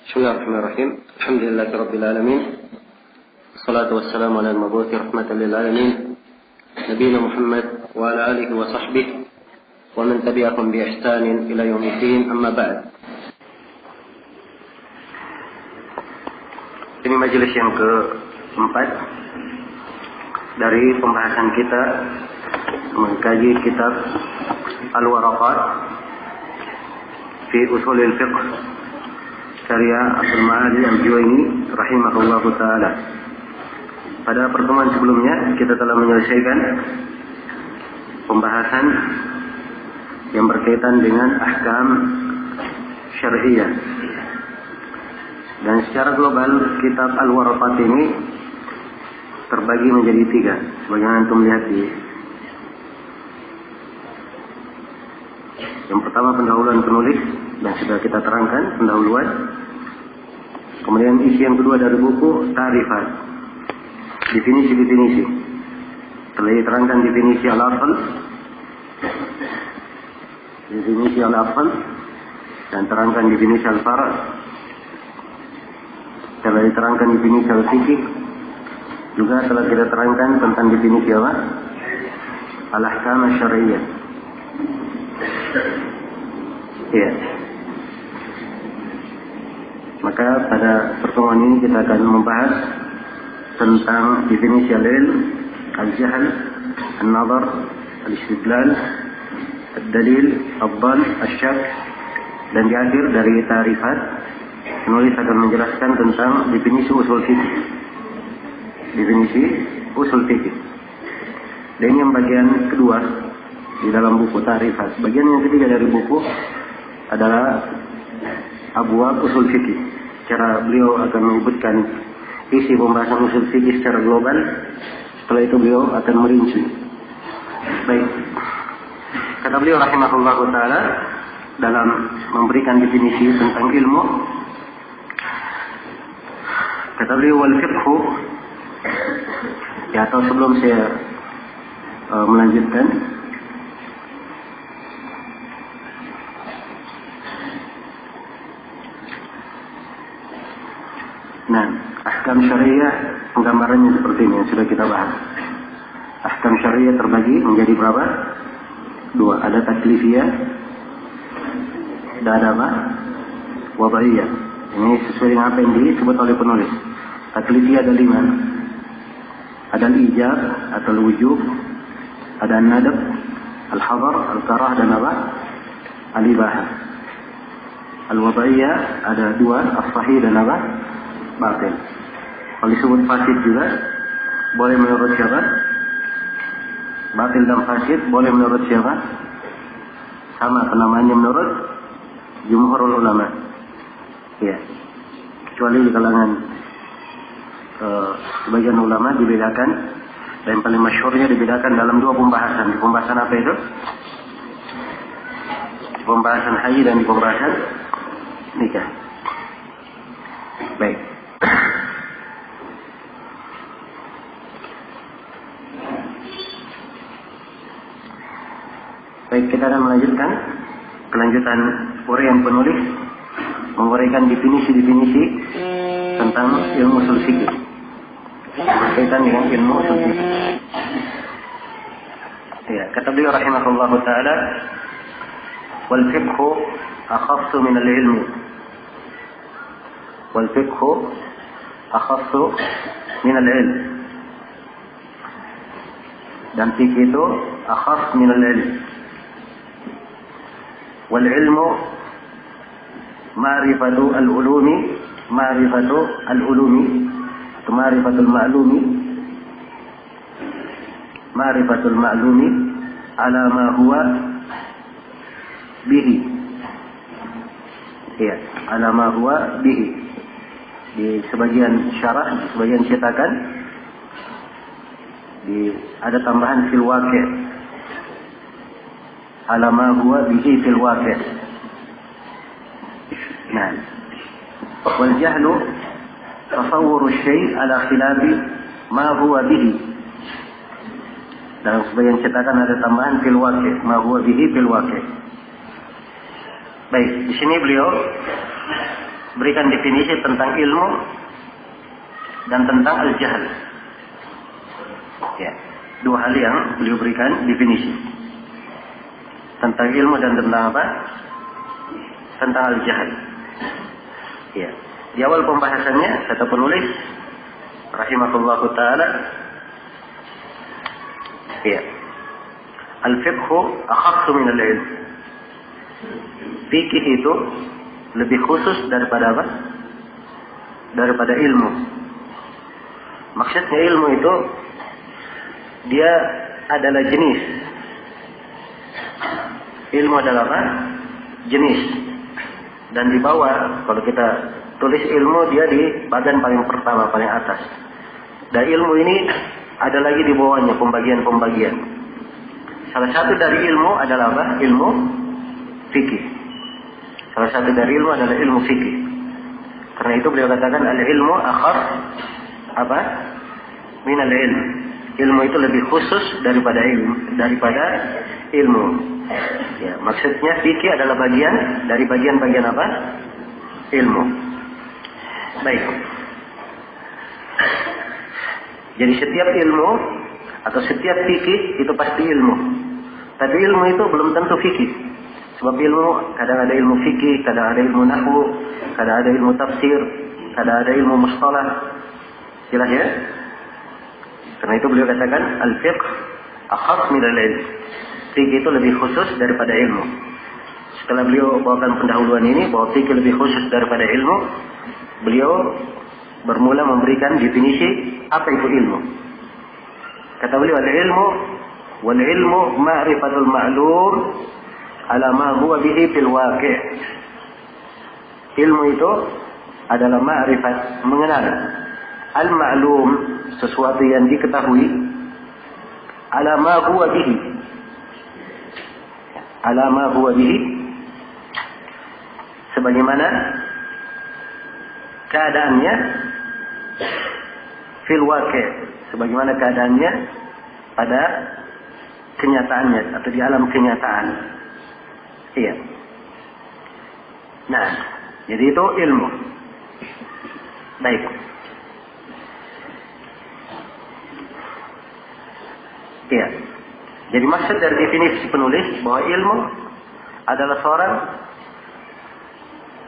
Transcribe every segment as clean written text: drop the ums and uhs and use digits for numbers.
Bismillahirrahmanirrahim. Alhamdulillahirabbil alamin. Wassalatu wassalamu ala al-mabuthi rahmatan lil alamin. Nabiyina Muhammad wa ala alihi wa sahbihi wa man tabi'ahum bi ihsanin ila yaumiddin. Amma ba'd. Ini majelis yang keempat dari pembahasan kita mengkaji kitab Al-Waraqat fi Ushulil Fiqh karya Abdul Ma'ali Al-Juwaini rahimahullahu ta'ala. Pada pertemuan sebelumnya kita telah menyelesaikan pembahasan yang berkaitan dengan ahkam syar'iyyah. Dan secara global kitab Al-Waraqat ini terbagi menjadi 3. Sebagaimana antum lihat di yang pertama pendahuluan penulis dan sudah kita terangkan pendahuluan. Kemudian isi yang kedua dari buku ta'rifat, definisi-definisi. Telah diterangkan definisi al-asl, definisi al-asl, dan terangkan definisi al-far'. Telah diterangkan definisi al-fiqh. Juga telah kita terangkan tentang definisi apa? Al-ahkam syar'iyyah. Ya. Maka pada pertemuan ini kita akan membahas tentang definisi al-ilm, al-jahl, al-nazar, al-istidlal, al-dalil, al-dhan, al-syak, dan di akhir dari ta'rifat penulis akan menjelaskan tentang definisi usul fikih. Definisi usul fikih. Dan ini yang bagian kedua di dalam buku ta'rifat. Bagian yang ketiga dari buku adalah abwab usul fikih. Cara beliau akan menyebutkan isi pembahasan usul fikih secara global. Setelah itu beliau akan merinci. Baik. Kata beliau rahimahullahu ta'ala dalam memberikan definisi tentang ilmu. Kata beliau wal fiqhu. Ya, atau sebelum saya melanjutkan, nah, ahkam syariah penggambarannya seperti ini yang sudah kita bahas. Ahkam syariah terbagi menjadi berapa? 2. Ada taklifiyah dan ada apa? Wada'iyah. Ini sesuai dengan apa yang disebut oleh penulis. Taklifiyah ada 5. Ada al-ijab atau al-wujub, ada al-nadab, al-hadar, al-karah, dan apa? Al-ibahah. Al-wada'iyah ada 2, as-sahih dan apa? Batil. Kalau disebut fasid juga boleh menurut siapa? Batil dan fasid boleh menurut siapa? Sama penamaannya menurut jumhurul ulama. Ya. Kecuali di kalangan sebagian ulama dibedakan, dan paling masyhurnya dibedakan dalam 2 pembahasan. Di pembahasan apa itu? Di pembahasan haji dan di pembahasan nikah. Baik. Baik, kita akan melanjutkan kelanjutan uraian penulis menguraikan definisi-definisi tentang ilmu usul fikih berkaitan dengan ilmu usul fikih. Ya, kata beliau rahimahullahu taala wal fiqhu akhassu min al-ilmi. Wal fiqhu akhassu min al-ilm. Dan fikih itu akhas min al-ilm. Wal ilmu ma'rifatu al-ulumi, ma'rifatu al-ulumi atau ma'rifatul ma'lumi, ma'rifatul ma'lumi ala ma huwa bihi. Ya, ala ma huwa bihi. Di sebagian syarah, di sebagian cetakan ada tambahan fil waqi'. Ala ma huwa bihi fil waqi'. Nah, wal jahlu tasawwur syai' ala khilafi ma huwa bihi. Dalam sebagian cetakan ada tambahan fil waqi', ma huwa bihi fil waqi'. Baik, di sini beliau berikan definisi tentang ilmu dan tentang al-jahl. Ya, dua hal yang beliau berikan definisi tentang ilmu dan tentang apa? Tentang al-jahl. Ya. Di awal pembahasannya kata penulis rahimahullahu taala, ya, al-fiqhu akhassu min al-ilm. Fikih itu lebih khusus daripada apa? Daripada ilmu. Maksudnya ilmu itu dia adalah jenis. Ilmu adalah apa? Jenis. Dan di bawah, kalau kita tulis ilmu, dia di bagian paling pertama, paling atas. Dan ilmu ini ada lagi di bawahnya pembagian-pembagian. Salah satu dari ilmu adalah apa? Ilmu fikih. Salah satu dari ilmu adalah ilmu fikih. Karena itu beliau katakan al-ilmu akhas apa? Min al-ilm. Ilmu itu lebih khusus daripada ilmu. Ya, maksudnya fikih adalah bagian dari bagian-bagian apa? Ilmu. Baik. Jadi setiap ilmu atau setiap fikih itu pasti ilmu. Tapi ilmu itu belum tentu fikih. Sebab ilmu kadang ada ilmu fikih, kadang ada ilmu nahwu, kadang ada ilmu tafsir, kadang ada ilmu mustalah. Jelas ya? Karena itu beliau katakan al-fiqh akhas min al-ilm. Fikih itu lebih khusus daripada ilmu. Setelah beliau bawakan pendahuluan ini bahwa fikih lebih khusus daripada ilmu, beliau bermula memberikan definisi apa itu ilmu. Kata beliau al-ilmu wal ilmu ma'rifatul ma'lum ala ma huwa bihi fil waqi'. Ilmu itu adalah ma'rifat, mengenal al-ma'lum, sesuatu yang diketahui, ala ma huwa bihi, ala ma huwa bihi, sebagaimana keadaannya, fil waqi', sebagaimana keadaannya pada kenyataannya atau di alam kenyataan. Iya. Nah, jadi itu ilmu. Baik. Iya. Jadi maksud dari definisi penulis bahwa ilmu adalah seorang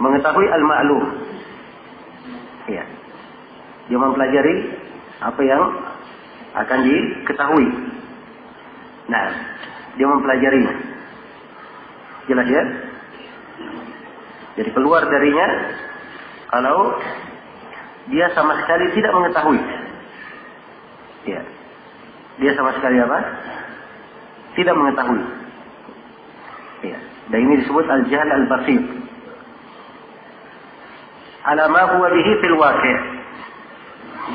mengetahui al-ma'lum. Iya. Dia mempelajari apa yang akan diketahui. Nah, dia mempelajarinya. Jelas ya? Jadi keluar darinya kalau dia sama sekali tidak mengetahui. Ya. Dia sama sekali apa? Tidak mengetahui. Ya. Dan ini disebut al-jahl al-basit. Ala ma huwa bihi fil waqi'.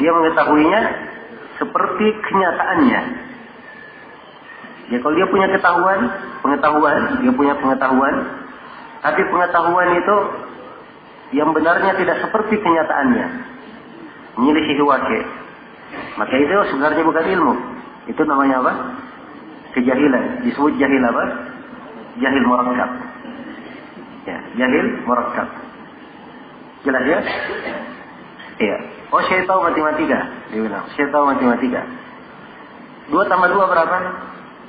Dia mengetahuinya seperti kenyataannya. Ya, kalau dia punya pengetahuan, dia punya pengetahuan, tapi pengetahuan itu yang benarnya tidak seperti kenyataannya, menyelisihi waqi', maka itu sebenarnya bukan ilmu. Itu namanya apa? Kejahilan. Disebut jahil apa? Jahil murakkab. Ya, jahil murakkab. Jelas ya? Iya. Oh, saya tahu matematika. Dia bilang, saya tahu matematika. 2 tambah 2 berapa?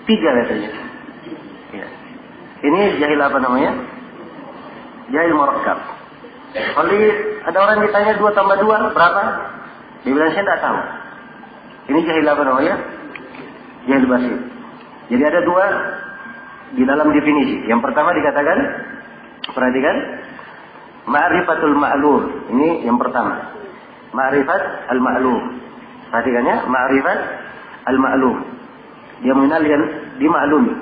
3 katanya. Ya. Ini jahil apa namanya? Jahil murakkab. Kalau ada orang ditanya 2 tambah 2 berapa? Dia bilang saya tidak tahu. Ini jahil apa namanya? Jahil basit. Jadi ada 2 di dalam definisi. Yang pertama dikatakan, perhatikan, ma'rifatul ma'lum. Ini yang pertama. Ma'rifat al-ma'lum. Perhatikan ya, ma'rifat al-ma'lum. Dia mengenal yang dimaklumi.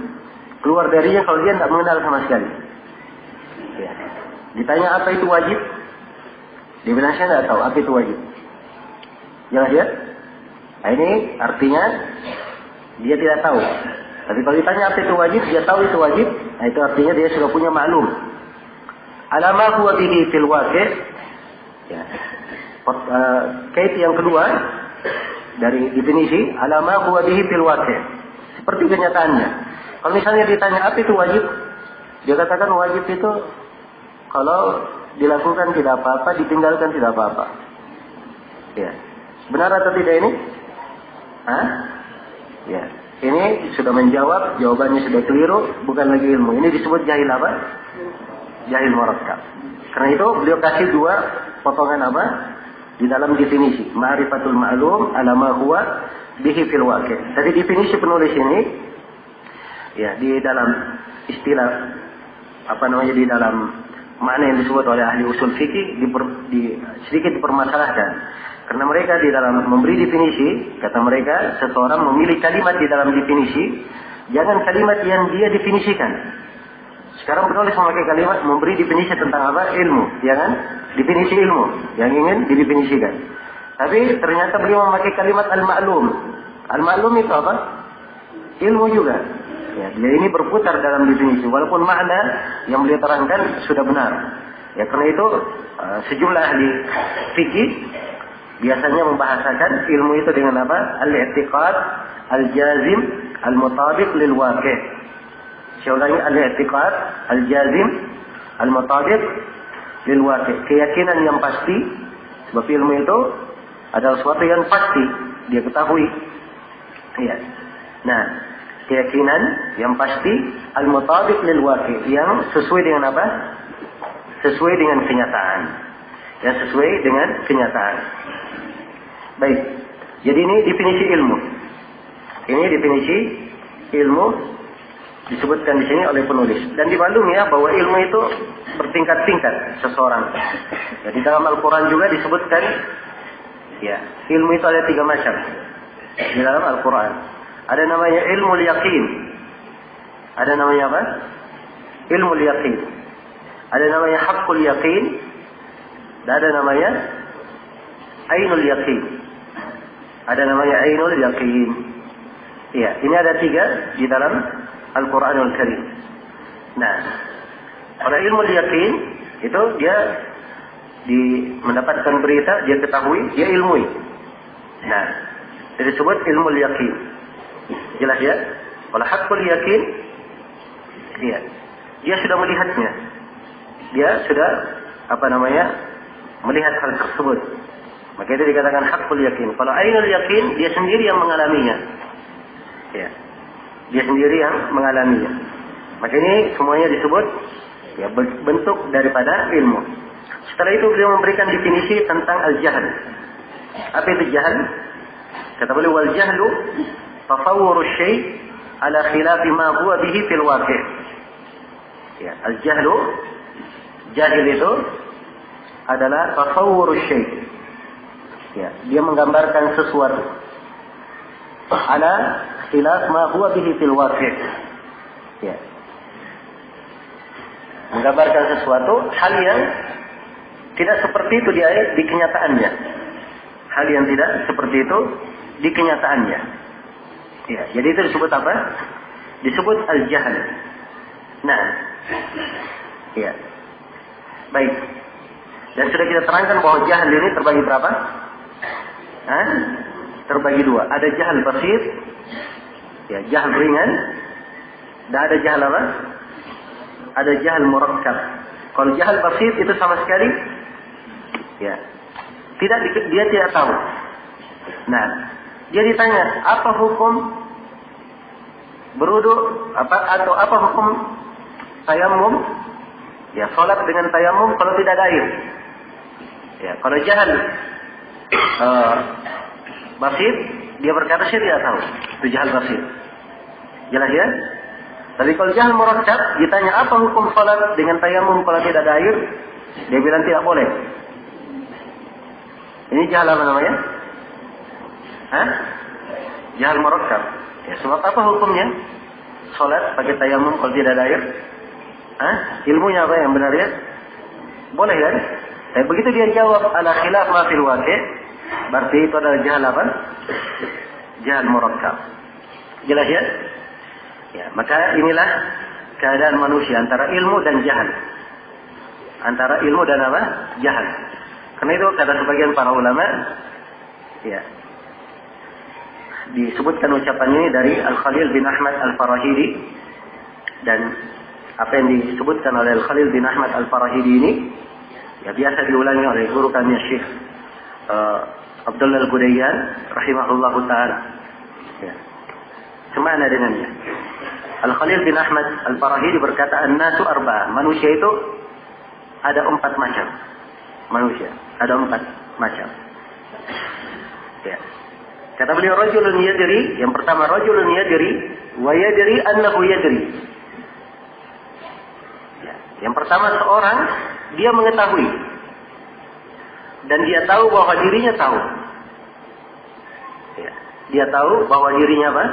Keluar darinya kalau dia tidak mengenal sama sekali. Ya. Ditanya apa itu wajib? Dia bilang saya tidak tahu apa itu wajib. Jelas ya? Nah, ini artinya dia tidak tahu. Tapi kalau ditanya apa itu wajib, dia tahu itu wajib. Nah, itu artinya dia sudah punya maklum. Ala ma huwa bihi fil waqi'. Ya. Kait yang kedua dari definisi ala ma huwa bihi fil waqi'. Seperti kenyataannya. Kalau misalnya ditanya apa itu wajib, dia katakan wajib itu kalau dilakukan tidak apa-apa, ditinggalkan tidak apa-apa. Ya. Benar atau tidak ini? Hah? Ya. Ini sudah menjawab, jawabannya sudah keliru, bukan lagi ilmu. Ini disebut jahil apa? Jahil murakkab. Karena itu beliau kasih dua potongan apa? Di dalam definisi. Ma'rifatul ma'lum ala ma huwa bihi fil waqi'. Tadi definisi penulis ini ya di dalam istilah di dalam makna yang disebut oleh ahli usul fikih sedikit dipermasalahkan. Karena mereka di dalam memberi definisi, kata mereka, seseorang memilih kalimat di dalam definisi, jangan kalimat yang dia definisikan. Sekarang penulis memakai kalimat memberi definisi tentang apa? Ilmu, ya kan? Definisi ilmu yang ingin didefinisikan. Tapi ternyata beliau memakai kalimat al-ma'lum. Al-ma'lum itu apa? Ilmu juga. Ya, dia ini berputar dalam definisi, walaupun makna yang beliau terangkan sudah benar. Ya, karena itu sejumlah ahli fikih biasanya membahasakan ilmu itu dengan apa? Al-i'tiqad, al-jazim, al-mutabiq lil waqi'. Saya ulangi, al-i'tiqad, al-jazim, al-mutabiq lil waqi'. Keyakinan yang pasti, sebab ilmu itu adalah sesuatu yang pasti, dia ketahui. Ya. Nah, keyakinan yang pasti, al-mutabiq lil waqi', yang sesuai dengan apa? Sesuai dengan kenyataan. Ya, sesuai dengan kenyataan. Baik. Jadi ini definisi ilmu. Ini definisi ilmu disebutkan di sini oleh penulis. Dan dimaklumi ya bahwa ilmu itu bertingkat-tingkat seseorang. Ya, di dalam Al-Quran juga disebutkan ya, ilmu itu ada 3 macam. Di dalam Al-Quran ada namanya ilmu yaqin. Ada namanya apa? Ilmu yaqin. Ada namanya haqqul yaqin. Dan ada namanya ainul yaqin. Ada namanya ainul yaqin. Iya, ini ada 3 di dalam Al-Quranul Karim. Nah, pada ilmu yaqin itu dia mendapatkan berita, dia ketahui, dia ilmui. Nah, itu disebut ilmu yaqin. Jelas ya? Kalau haqqul yaqin, iya, dia sudah melihatnya. Dia sudah melihat hal tersebut. Maka itu dikatakan haqqul yakin. Kalau ainul yakin, dia sendiri yang mengalaminya. Ya. Dia sendiri yang mengalaminya. Maka ini semuanya disebut ya, bentuk daripada ilmu. Setelah itu beliau memberikan definisi tentang al-jahl. Apa itu jahl? Kata beliau, wal jahlu tafawwuru syai' ala khilafi ma huwa bihi fil waqi'. Ya, al-jahlu, jahil itu adalah tafawwuru syai'. Ya, dia menggambarkan sesuatu ala khilaf ma huwa bihi fil waqi'. Ya. Menggambarkan sesuatu hal yang tidak seperti itu di kenyataannya. Hal yang tidak seperti itu di kenyataannya. Ya, jadi itu disebut apa? Disebut al-jahl. Nah, ya. Baik. Dan sudah kita terangkan bahwa jahil ini terbagi berapa? Terbagi 2. Ada jahil basit, ya, jahil ringan. Dan ada jahil apa? Ada jahil murakkab. Kalau jahil basit itu sama sekali, ya, dia tidak tahu. Nah, dia ditanya apa hukum berwudu, atau apa hukum tayamum? Ya, salat dengan tayamum kalau tidak ada air. Ya, kalau jahil basit, dia berkata saya tidak tahu. Itu jahil basit. Jelas ya? Tapi kalau jahil murakkab, ditanya apa hukum salat dengan tayamum kalau tidak ada air, dia bilang tidak boleh. Ini jahil apa namanya? Jahil murakkab. Ya, sebab apa hukumnya? Salat pakai tayamum kalau tidak ada air? Ilmunya apa yang benar ya? Boleh kan? Tapi begitu dia jawab ala khilaf ma fil waqi', berarti itu adalah jahil apa? Jahil murakkab. Jelas ya? Ya, maka inilah keadaan manusia antara ilmu dan jahil. Antara ilmu dan apa? Jahil. Karena itu kata sebagian para ulama, ya, disebutkan ucapan ini dari Al-Khalil bin Ahmad Al-Farahidi, dan apa yang disebutkan oleh Al-Khalil bin Ahmad Al-Farahidi ini Ya, biasa diulangi oleh guru kami Syekh Abdullah Al-Qudayyan rahimahullahu taala. Ya. Semana dengannya. Al-Khalil bin Ahmad Al-Farahidi berkata, "An-nasu arba'ah." Manusia itu ada 4 macam. Manusia ada 4 macam. Ya. Kata beliau, rajulun yadri, yang pertama rajulun yadri wa yadri annahu yadri. Ya. Yang pertama seorang dia mengetahui dan dia tahu bahwa dirinya tahu. Ya. Dia tahu bahwa dirinya apa?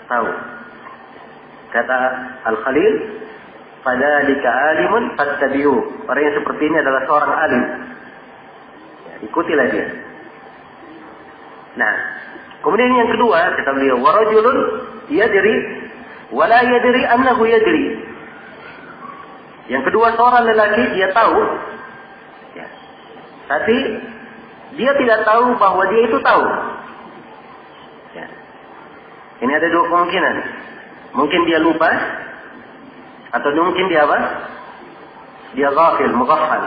Tahu. Kata Al-Khalil, "Fadzalika alimun fattabi'u." Orang yang seperti ini adalah seorang alim. Ya, ikutilah dia. Nah, kemudian yang kedua kata beliau, "Wa rajulun yadri wa la yadri annahu yadri." Yang kedua seorang lelaki dia tahu, ya, tapi dia tidak tahu bahwa dia itu tahu. Ya. Ini ada 2 kemungkinan. Mungkin dia lupa, atau mungkin dia apa? Dia ghafil, mughaffal.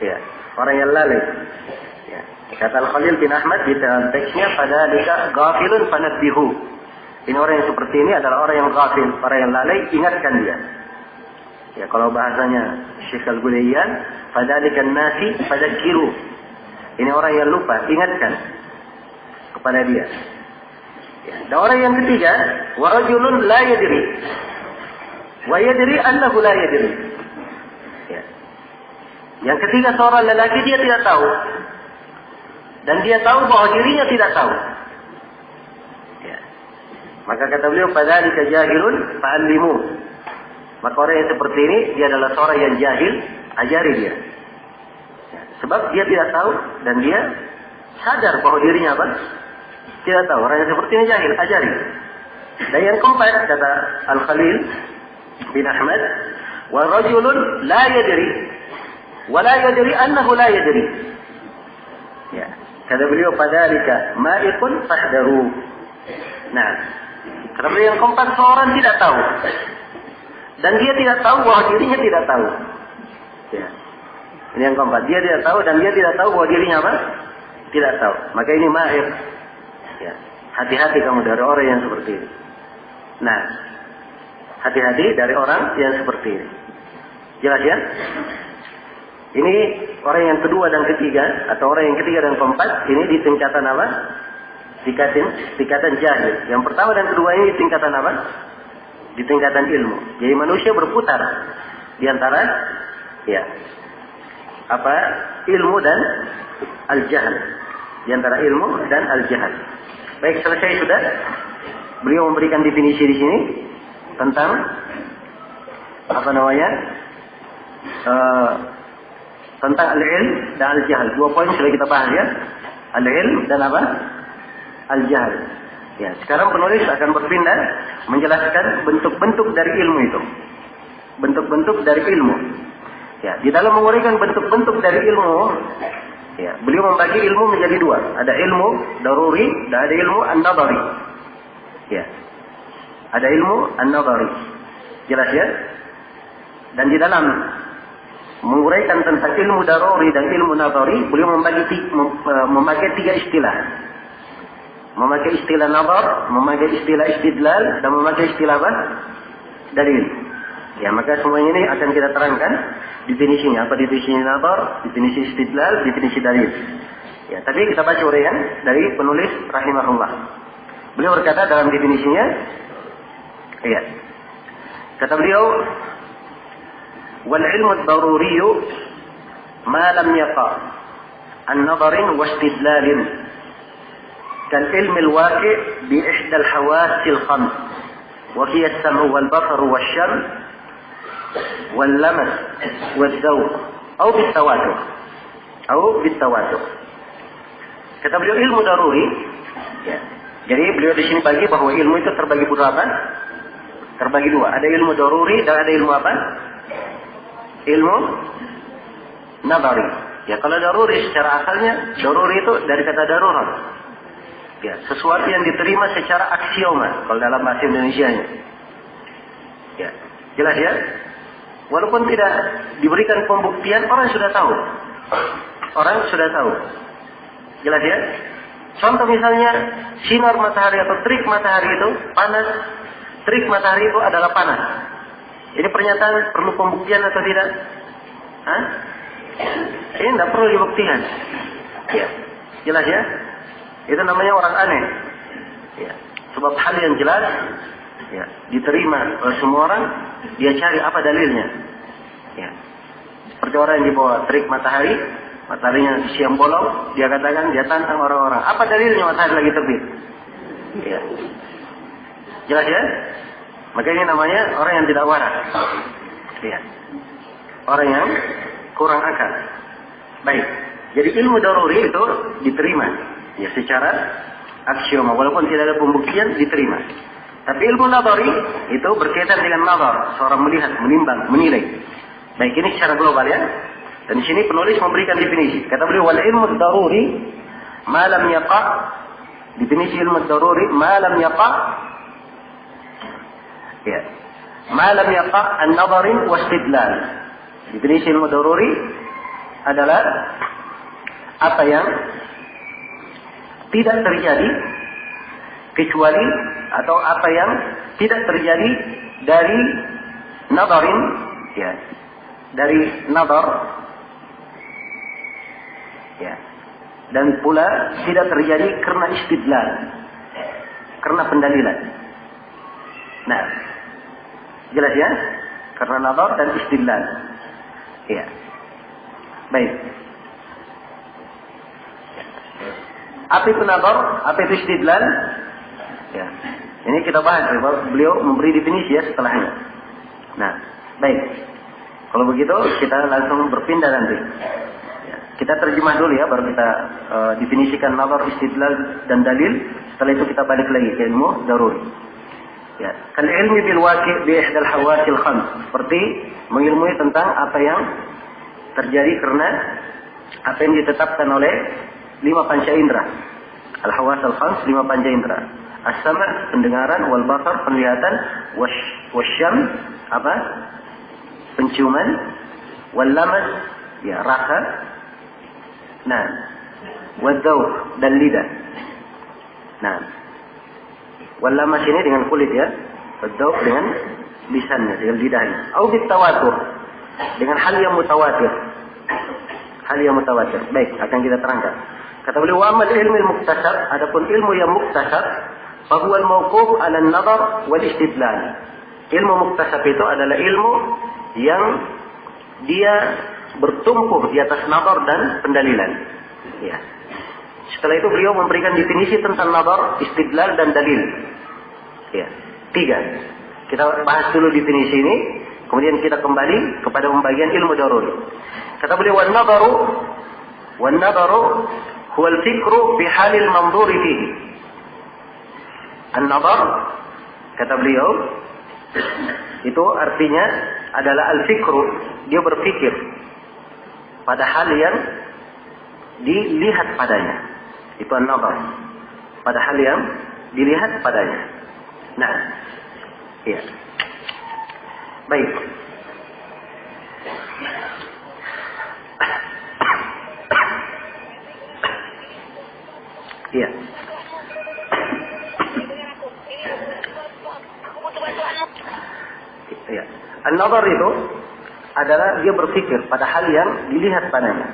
Ya, orang yang lalai. Ya. Kata Al-Khalil bin Ahmad di teksnya, "Fadzalika ghafilun fanabbihu." Ini orang yang seperti ini adalah orang yang ghafil, orang yang lalai, ingatkan dia. Ya, kalau bahasanya Syekh Al-Qudayyan, "Fadzalika an-nasi fadzakkiru." Ini orang yang lupa, ingatkan kepada dia. Ya. Dan orang yang ketiga, wa rajulun la yadri wa yadri annahu la yadri. Ya. Yang ketiga seorang lelaki dia tidak tahu dan dia tahu bahwa dirinya tidak tahu. Ya. Maka kata beliau, "Fadzalika jahilun fa'allimu." Maka orang yang seperti ini dia adalah seorang yang jahil, ajari dia. Ya. Sebab dia tidak tahu dan dia sadar bahwa dirinya apa? Tidak tahu. Orang yang seperti ini jahil, ajari. Dan yang keempat kata Al-Khalil bin Ahmad, "Wa rajulun la yadri wa la yadri annahu la yadri." Ya. Kata beliau, "Fadzalika ma'iqun fahdaru." Nah, kata beliau yang keempat seorang tidak tahu dan dia tidak tahu bahwa dirinya tidak tahu. Ya. Ini yang keempat, dia tidak tahu dan dia tidak tahu bahwa dirinya apa? Tidak tahu. Maka ini ma'iq. Ya, hati-hati kamu dari orang yang seperti ini. Nah, hati-hati dari orang yang seperti ini. Jelas ya? Ini orang yang kedua dan ketiga, atau orang yang ketiga dan keempat, ini di tingkatan apa? Tingkatan jahil. Yang pertama dan kedua ini di tingkatan apa? Di tingkatan ilmu. Jadi manusia berputar di antara ya apa? Ilmu dan al-jahl. Di antara ilmu dan al-jahl. Baik, selesai sudah. Beliau memberikan definisi di sini tentang apa namanya? Tentang al-ilm dan al-jahl. 2 poin sudah kita bahas ya. Al-ilm dan apa? Al-jahl. Ya, sekarang penulis akan berpindah menjelaskan bentuk-bentuk dari ilmu itu. Bentuk-bentuk dari ilmu. Ya, di dalam menguraikan bentuk-bentuk dari ilmu, ya, beliau membagi ilmu menjadi 2. Ada ilmu daruri dan ada ilmu an-nadhari. Ya. Ada ilmu an-nadhari. Jelas ya? Dan di dalam menguraikan tentang ilmu daruri dan ilmu nadhari, beliau memakai 3 istilah. Memakai istilah nadhar, memakai istilah istidlal, dan memakai istilah apa? Dalil. Ya, maka semuanya ini akan kita terangkan definisinya. Apa definisi nadhar, definisi istidlal, definisi dalil. Ya, tapi kita baca uraian dari penulis rahimahullah. Beliau berkata dalam definisinya, ya. Kata beliau, "Wal ilmu ad-daruri ma lam yaqa an-nadharin wa istidlalin kal ilmi al-waqi' bi ihda al-hawas al-khams wa hiya as-sam'u wal basar wal sham wal lamas wal zawq aw bit-tawatur." Kata beliau ilmu daruri, ya. Jadi beliau di sini bagi bahwa ilmu itu terbagi berapa? Terbagi 2. Ada ilmu daruri dan ada ilmu apa? Ilmu nadhari. Ya, kalau daruri secara asalnya, daruri itu dari kata darurat. Ya, sesuatu yang diterima secara aksioma kalau dalam bahasa Indonesianya. Ya, jelas ya? Walaupun tidak diberikan pembuktian, orang sudah tahu. Orang sudah tahu. Jelas ya? Contoh misalnya, sinar matahari atau terik matahari itu panas. Terik matahari itu adalah panas. Ini pernyataan perlu pembuktian atau tidak? Hah? Ini tidak perlu dibuktikan. Ya. Jelas ya? Itu namanya orang aneh. Ya. Sebab hal yang jelas, ya, diterima oleh semua orang, dia cari apa dalilnya. Ya. Seperti orang yang dibawa terik matahari, mataharinya siang bolong, dia katakan, dia tantang orang-orang. Apa dalilnya matahari lagi terbit? Ya. Jelas ya? Maka ini namanya orang yang tidak waras. Ya. Orang yang kurang akal. Baik. Jadi ilmu daruri itu diterima. Ya, secara aksioma. Walaupun tidak ada pembuktian, diterima. Tapi ilmu nadari itu berkaitan dengan nazar. Seorang melihat, menimbang, menilai. Baik, ini secara global ya. Dan di sini penulis memberikan definisi. Kata beliau, wal ilmu daruri ma lam yaqa. Definisi ilmu daruri ma lam yaqa. Ya. Ma lam yaqa an-nadharin wa istidlal. Definisi ilmu daruri adalah apa yang tidak terjadi kecuali atau apa yang tidak terjadi dari nadharin, ya, dari nadhar, ya, dan pula tidak terjadi karena istidlal, karena pendalilan. Nah, jelas ya, karena nadhar dan istidlal. Ya, baik. Apa itu nadhar? Apa itu istidlal? Ya. Ini kita bahas. Beliau memberi definisi ya setelahnya. Nah, baik. Kalau begitu kita langsung berpindah nanti. Ya. Kita terjemah dulu ya, baru kita definisikan nadhar, istidlal dan dalil. Setelah itu kita balik lagi ke ilmu daruri. Ya. Kal ilmi bil waqi' bi ihdal hawasil khams. Seperti mengilmui tentang apa yang terjadi karena apa yang ditetapkan oleh 5 panca indera. Al-hawas al-khams, 5 panca indera. As-sama' pendengaran, wal basar penglihatan, wasyam apa? Penciuman, wal lamas ya rasa. Nah, wadzauq dan lidah. Nah, wal lamas ini dengan kulit ya. Wadzauq dengan lisannya, dengan lidahnya. Au bit tawatur, dengan hal yang mutawatir. Hal yang mutawatir. Baik, akan kita terangkan. Kata beliau, wa amal ilmu muktasab, adapun ilmu yang muktasab, fa huwa al-mawquf 'ala an-nadhar wal istidlal. Ilmu muktasab itu adalah ilmu yang dia bertumpu di atas nadhar dan pendalilan. Ya. Setelah itu beliau memberikan definisi tentang nadhar, istidlal dan dalil. Ya, 3. Kita bahas dulu definisi ini, kemudian kita kembali kepada pembagian ilmu daruri. Kata beliau, wan nadaru huwa al-fikru fi halil manzuri fihi. An-nadhar, kata beliau, itu artinya adalah al-fikru, dia berpikir pada hal yang dilihat padanya. Itu an-nadhar, pada hal yang dilihat padanya. Nah, iya. Baik. Iya. Iya. An-nadhar itu adalah dia berpikir pada hal yang dilihat padanya.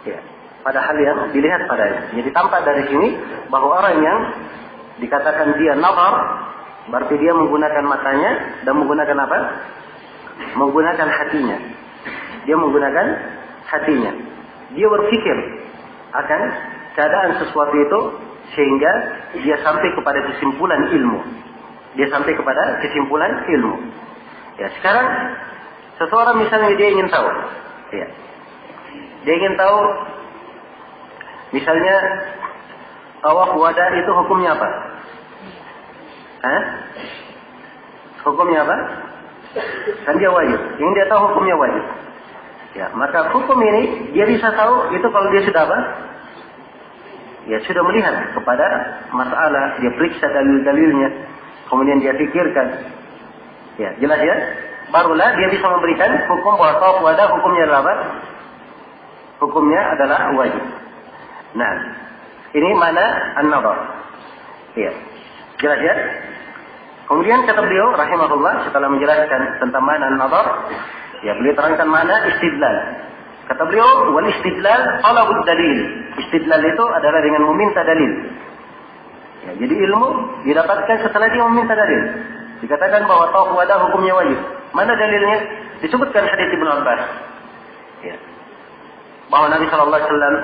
Ya, pada hal yang dilihat padanya. Jadi tampak dari sini bahwa orang yang dikatakan dia nadhar, berarti dia menggunakan matanya dan menggunakan apa? Menggunakan hatinya. Dia menggunakan hatinya. Dia berpikir akan keadaan sesuatu itu sehingga dia sampai kepada kesimpulan ilmu. Dia sampai kepada kesimpulan ilmu. Ya, sekarang seseorang misalnya dia ingin tahu, ya, dia ingin tahu, misalnya tawaf wada itu hukumnya apa? Hukumnya apa? Kan dia wajib. Ingin dia tahu hukumnya wajib. Ya, maka hukum ini dia bisa tahu itu kalau dia sudah apa? Ya, sudah melihat kepada masalah, dia periksa dalil-dalilnya, kemudian dia pikirkan. Ya, jelas ya? barulah dia bisa memberikan hukum bahwa tawaf wada hukumnya adalah apa? Hukumnya adalah wajib. Nah, ini mana an-nadhar. Iya. Jelas ya? Kemudian kata beliau rahimahullah setelah menjelaskan tentang mana an-nadhar, ya beliau terangkan mana istidlal. Kata beliau wal istidlal talabud dalil. Istidlal itu adalah dengan meminta dalil. Ya, jadi ilmu didapatkan setelah dia meminta dalil. Dikatakan bahwa tawaf wada hukumnya wajib. Mana dalilnya? Disebutkan hadits Ibnu Abbas. Ya. Bahwa Nabi sallallahu alaihi wasallam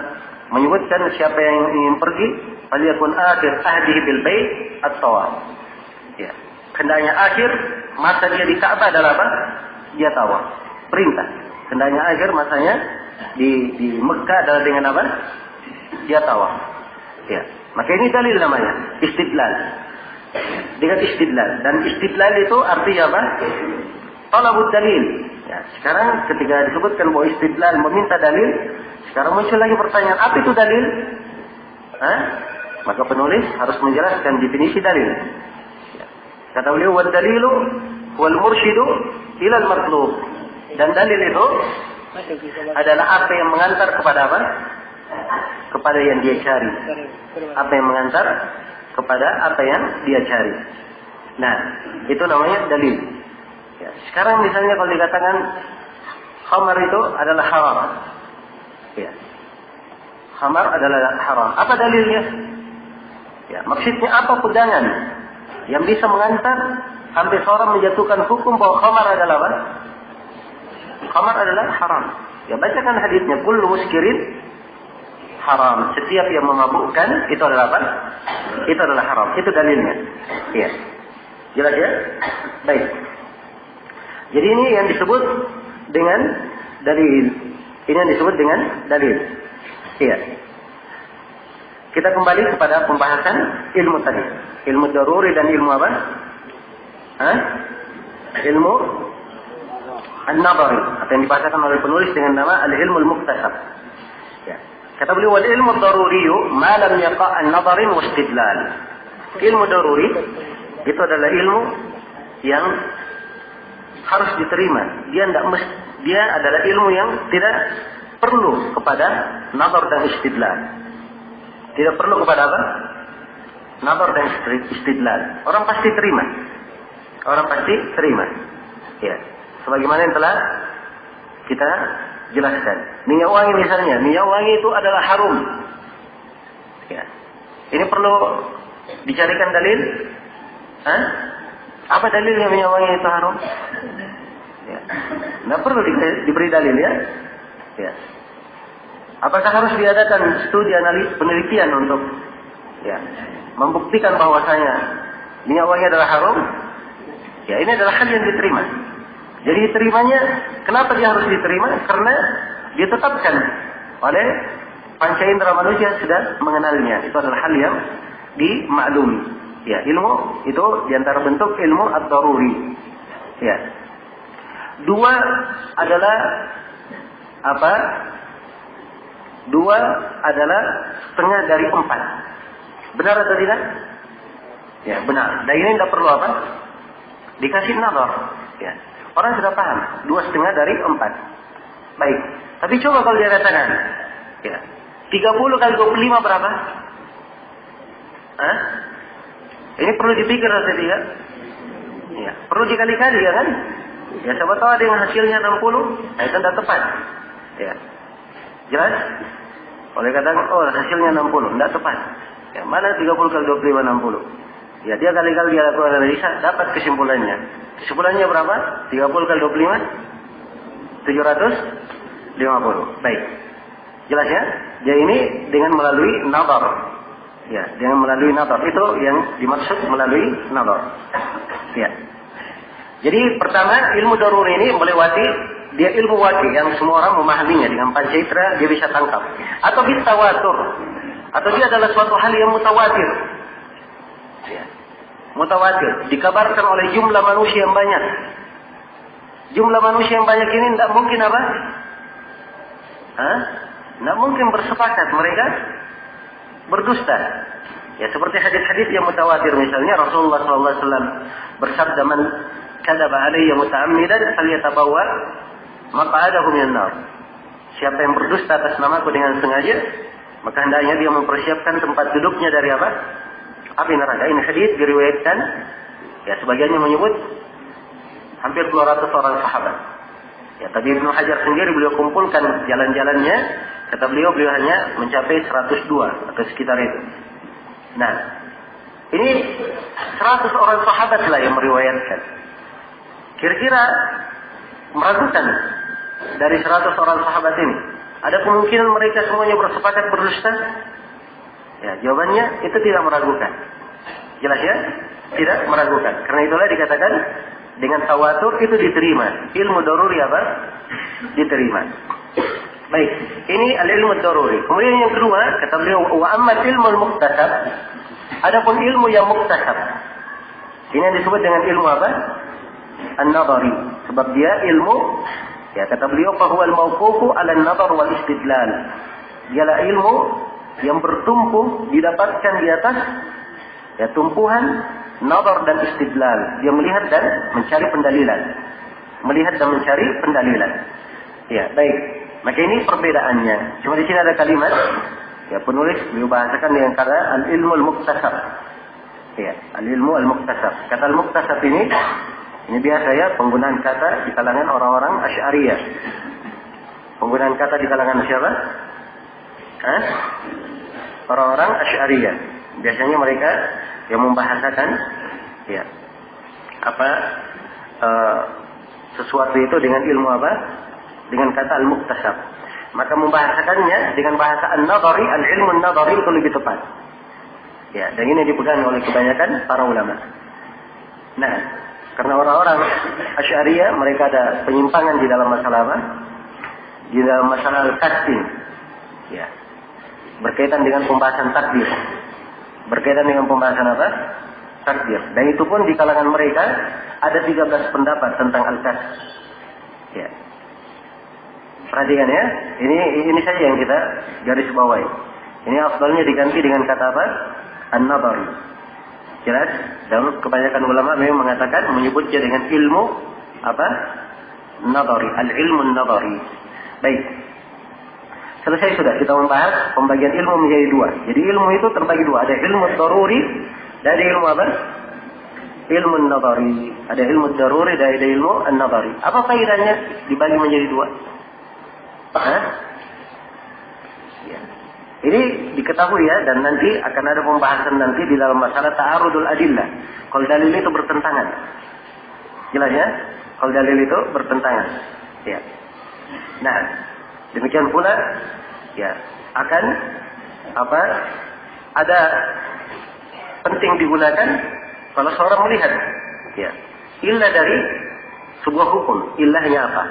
menyebutkan siapa yang ingin pergi, faliyakun akhir ahdihi bil bait at-tawaf. Ya. Hendaknya akhir masa dia di Ka'bah adalah apa? Dia tawaf. Perintah. Hendaknya akhir masanya di Mekah adalah dengan apa? Dia tawaf. Ya. Maka ini dalil namanya, istidlal. Dengan istidlal. Dan istidlal itu artinya apa? Talabud dalil. Ya, sekarang ketika disebutkan bahwa istidlal meminta dalil, sekarang muncul lagi pertanyaan, apa itu dalil? Maka penulis harus menjelaskan definisi dalil. Ya. Kata beliau, wad dalilu wal mursyidu ilal matlub. Dan dalil itu adalah apa yang mengantar kepada apa? Kepada yang dia cari. Apa yang mengantar kepada apa yang dia cari. Nah, itu namanya dalil. Ya, sekarang misalnya kalau dikatakan khamar itu adalah haram. Ya. Khamar adalah haram. Apa dalilnya? Ya, maksudnya apa pegangan yang bisa mengantar sampai seorang menjatuhkan hukum bahwa khamar adalah apa? Khamar adalah haram. Ya, bacakan hadisnya, kullu muskirin haram. Setiap yang memabukkan itu adalah apa? Itu adalah haram. Itu dalilnya. Iya. Jelas ya? Baik. Jadi ini yang disebut dengan dalil. Ini yang disebut dengan dalil. Iya. Kita kembali kepada pembahasan ilmu tadi. Ilmu daruri dan ilmu apa? Ilmu an-nadhari. Atau yang dibahasakan oleh penulis dengan nama al-ilmu al-muktasab. Ya. Kata beliau, wal ilmu daruriyu ma lam yaqa' an-nadharin wa istidlal. Ilmu daruri itu adalah ilmu yang harus diterima. Dia adalah ilmu yang tidak perlu kepada nazar dan istidlal. Tidak perlu kepada apa? Nazar dan istidlal. Orang pasti terima. Orang pasti terima. Ya. Sebagaimana yang telah kita jelaskan. Minyak wangi misalnya, minyak wangi itu adalah harum. Ya. Ini perlu dicarikan dalil. Apa dalilnya minyak wangi itu harum? Ya. Nggak perlu diberi dalil ya. Ya. Apakah harus diadakan studi analis penelitian untuk ya membuktikan bahwasanya minyak wangi adalah haram? Ya, ini adalah hal yang diterima. Jadi diterimanya, kenapa dia harus diterima? Karena ditetapkan oleh panca indera manusia sudah mengenalnya. Itu adalah hal yang dimaklumi. Ya, ilmu itu diantara bentuk ilmu ad-daruri. Ya. Dua adalah apa? Dua adalah setengah dari 4. Benar atau tidak? Ya, benar. Dan ini tidak perlu apa? Dikasih nazar. Ya. Orang sudah paham. 2,5 dari 4. Baik. Tapi coba kalau dia katakan, ya, 30 kali 25 berapa? Ini perlu dipikir atau tidak? Ya, perlu dikali-kali ya kan? Ya, siapa tahu ada yang hasilnya 60, itu tidak tepat. Ya. Jelas? Oleh katakan, oh hasilnya 60, tidak tepat. Ya, mana 30 kali 25, 60? Ya, dia kali-kali dia lakukan analisa, dapat kesimpulannya. Kesimpulannya berapa? 30 kali 25? 750. Baik. Jelas ya? Jadi ini dengan melalui nazar. Ya, dengan melalui nazar. Itu yang dimaksud melalui nazar. Ya. Jadi pertama, ilmu daruri ini melewati dia ilmu wajib yang semua orang memahaminya dengan pancaitra dia bisa tangkap. Atau bitawatur. Atau dia adalah suatu hal yang mutawatir. Ya. Mutawatir. Dikabarkan oleh jumlah manusia yang banyak. Jumlah manusia yang banyak ini tidak mungkin apa? Tidak mungkin bersepakat mereka berdusta. Ya, seperti hadis-hadis yang mutawatir misalnya Rasulullah SAW bersabda, man kadzaba alayya muta'ammidan falyatabawwa maq'adahu minan nar. Siapa yang berdusta atas namaku dengan sengaja, maka hendaknya dia mempersiapkan tempat duduknya dari apa? Api neraka. Ini hadis diriwayatkan, ya sebagiannya menyebut hampir 200 orang sahabat. Ya, tadi Ibnu Hajar sendiri beliau kumpulkan jalan-jalannya, kata beliau hanya mencapai 102 atau sekitar itu. Nah, ini 100 orang sahabat lah yang meriwayatkan. Kira-kira meragukan dari 100 orang sahabat ini, ada kemungkinan mereka semuanya bersepakat berdusta? Ya, jawabannya itu tidak meragukan. Jelas ya? Tidak meragukan. Karena itulah dikatakan dengan tawatur itu diterima. Ilmu daruri apa? Diterima. Baik, ini al-ilmu daruri. Kemudian yang kedua, kata beliau, wa amma ilmu al-muktasab. Adapun ilmu yang muktasab. Ini yang disebut dengan ilmu apa? An-nadhari. Sebab dia ilmu, ya kata beliau, fahuwa al-mawqufu 'ala an-nadhar wal istidlal. Dialah ilmu yang bertumpu didapatkan di atas ya tumpuhan nazar dan istidlal. Dia melihat dan mencari pendalilan. Melihat dan mencari pendalilan. Ya, baik. Maka ini perbedaannya. Cuma di sini ada kalimat ya penulis beliau bahasakan dengan kata al-ilmu al-muktasab. Ya, al-ilmu al-muktasab. Kata al-muktasab ini biasa ya penggunaan kata di kalangan orang-orang Asy'ariyah. Penggunaan kata di kalangan siapa? Orang-orang Asy'ariyah. Biasanya mereka yang membahasakan ya sesuatu itu dengan ilmu apa? Dengan kata al-muktasab. Maka membahasakannya dengan bahasa an-nadhari, al-ilmu an-nadhari itu lebih tepat. Ya, dan ini dipegang oleh kebanyakan para ulama. Nah, karena orang-orang Asy'ariyah mereka ada penyimpangan di dalam masalah apa? Di dalam masalah al-qasdin. Ya. Berkaitan dengan pembahasan takdir. Berkaitan dengan pembahasan apa? Takdir. Dan itu pun di kalangan mereka ada 13 pendapat tentang al-qasd. Ya. Perhatikan ya. Ini saja yang kita garis bawahi. Ini afdalnya diganti dengan kata apa? An-nadhari. Jelas? Dan kebanyakan ulama memang mengatakan menyebutnya dengan ilmu apa? Nadhari. Al-ilmu an-nadhari. Baik. Selesai sudah kita membahas pembagian ilmu menjadi dua. Jadi ilmu itu terbagi dua. Ada ilmu daruri dan ada ilmu apa? Ilmu nadhari. Ada ilmu daruri dan ada ilmu an-nadhari. Apa faedahnya dibagi menjadi dua? Ya. Ini diketahui ya, dan nanti akan ada pembahasan nanti di dalam masalah ta'arudul adillah. Kalau dalil itu bertentangan. Jelas ya? Kalau dalil itu bertentangan. Ya. Nah, demikian pula ya akan apa? Ada penting digunakan kalau seorang melihat ya illah dari sebuah hukum, illahnya apa?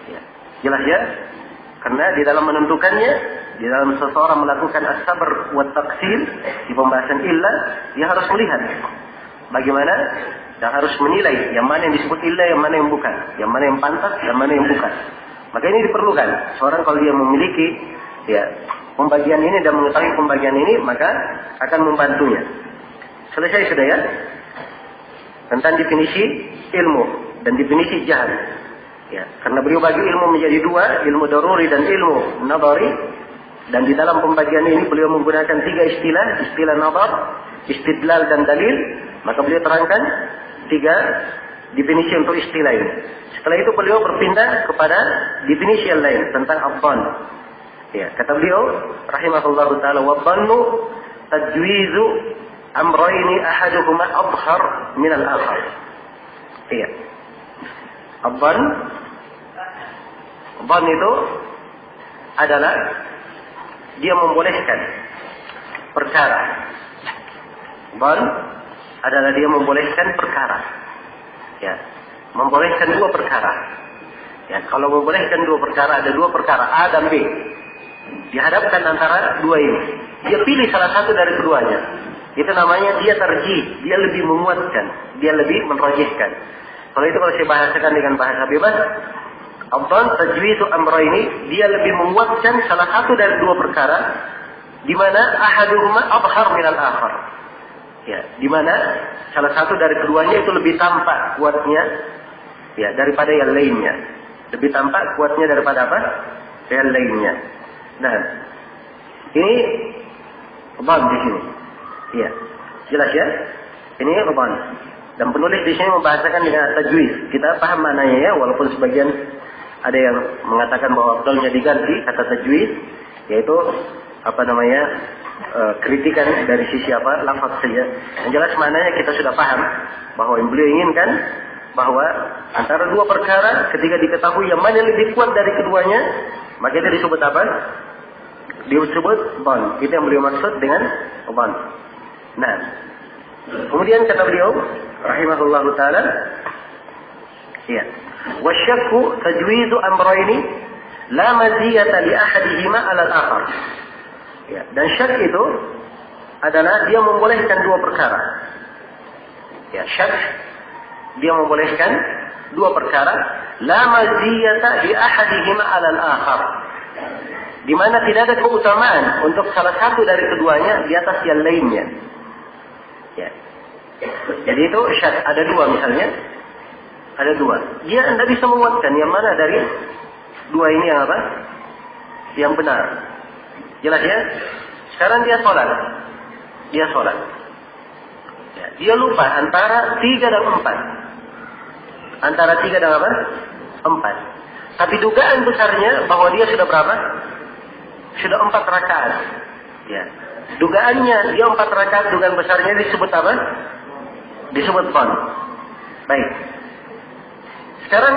Ya. Jelas ya? Karena di dalam menentukannya, di dalam seseorang melakukan as-sabr wa taqsil di pembahasan illah, dia harus melihat bagaimana dan harus menilai yang mana yang disebut illah, yang mana yang bukan, yang mana yang pantas, yang mana yang bukan. Maka ini diperlukan. Seorang kalau dia memiliki ya pembagian ini dan mengetahui pembagian ini, maka akan membantunya. Selesai sudah ya? Tentang definisi ilmu dan definisi jahal. Ya, karena beliau bagi ilmu menjadi dua, ilmu daruri dan ilmu nadhari. Dan di dalam pembagian ini beliau menggunakan 3 istilah, istilah nadhar, istidlal dan dalil. Maka beliau terangkan 3 definisi untuk istilah ini. Setelah itu beliau berpindah kepada definisi yang lain tentang adhan. Ya, kata beliau rahimahullahu taala wa dhannu tajwizu amrayni ahaduhuma adhhar min al-akhar. Iya. Adhan itu adalah dia membolehkan perkara. Adhan adalah dia membolehkan perkara. Ya, membolehkan 2 perkara. Ya, kalau membolehkan 2 perkara, ada 2 perkara A dan B. Dihadapkan antara 2 ini. Dia pilih salah satu dari keduanya. Itu namanya dia tarjih, dia lebih menguatkan, dia lebih merajihkan. Kalau itu kalau saya bahasakan dengan bahasa bebas, adhan tajwizu amrayni, dia lebih menguatkan salah satu dari 2 perkara di mana ahaduhuma adhhar min al-akhar. Ya, di mana salah satu dari keduanya itu lebih tampak kuatnya ya daripada yang lainnya. Lebih tampak kuatnya daripada apa? Yang lainnya. Nah, ini dhan di sini. Iya. Jelas ya? Ini dhan. Dan penulis di sini membahasakan dengan tajwid. Kita paham maknanya ya, walaupun sebagian ada yang mengatakan bahwa afdalnya diganti kata tajwid, yaitu kritikan dari sisi lafaz saja. Yang jelas maknanya kita sudah paham bahwa yang beliau inginkan bahwa antara dua perkara ketika diketahui yang mana lebih kuat dari keduanya, maka itu disebut apa? Disebut dhan. Itu yang beliau maksud dengan dhan. Nah, kemudian kata beliau rahimahullahu taala, ya, wasyakku tajwizu amrayni la maziyata li ahadihima 'ala al-akhar. Ya, dan syak itu adalah dia membolehkan dua perkara. Ya, syak dia membolehkan dua perkara, la maziyata li ahadihima 'ala al-akhar. Di mana tidak ada keutamaan untuk salah satu dari keduanya di atas yang lainnya. Ya. Jadi itu syak ada dua misalnya. Ada dua. Dia tidak bisa menguatkan yang mana dari dua ini yang apa? Yang benar. Jelas ya? Sekarang dia sholat. Dia sholat. Ya, dia lupa antara 3 dan 4. Antara 3 dan apa? 4. Tapi dugaan besarnya bahwa dia sudah berapa? Sudah 4 rakaat. Ya. Dugaannya dia 4 rakaat, dugaan besarnya disebut apa? Disebut dhan. Baik. Sekarang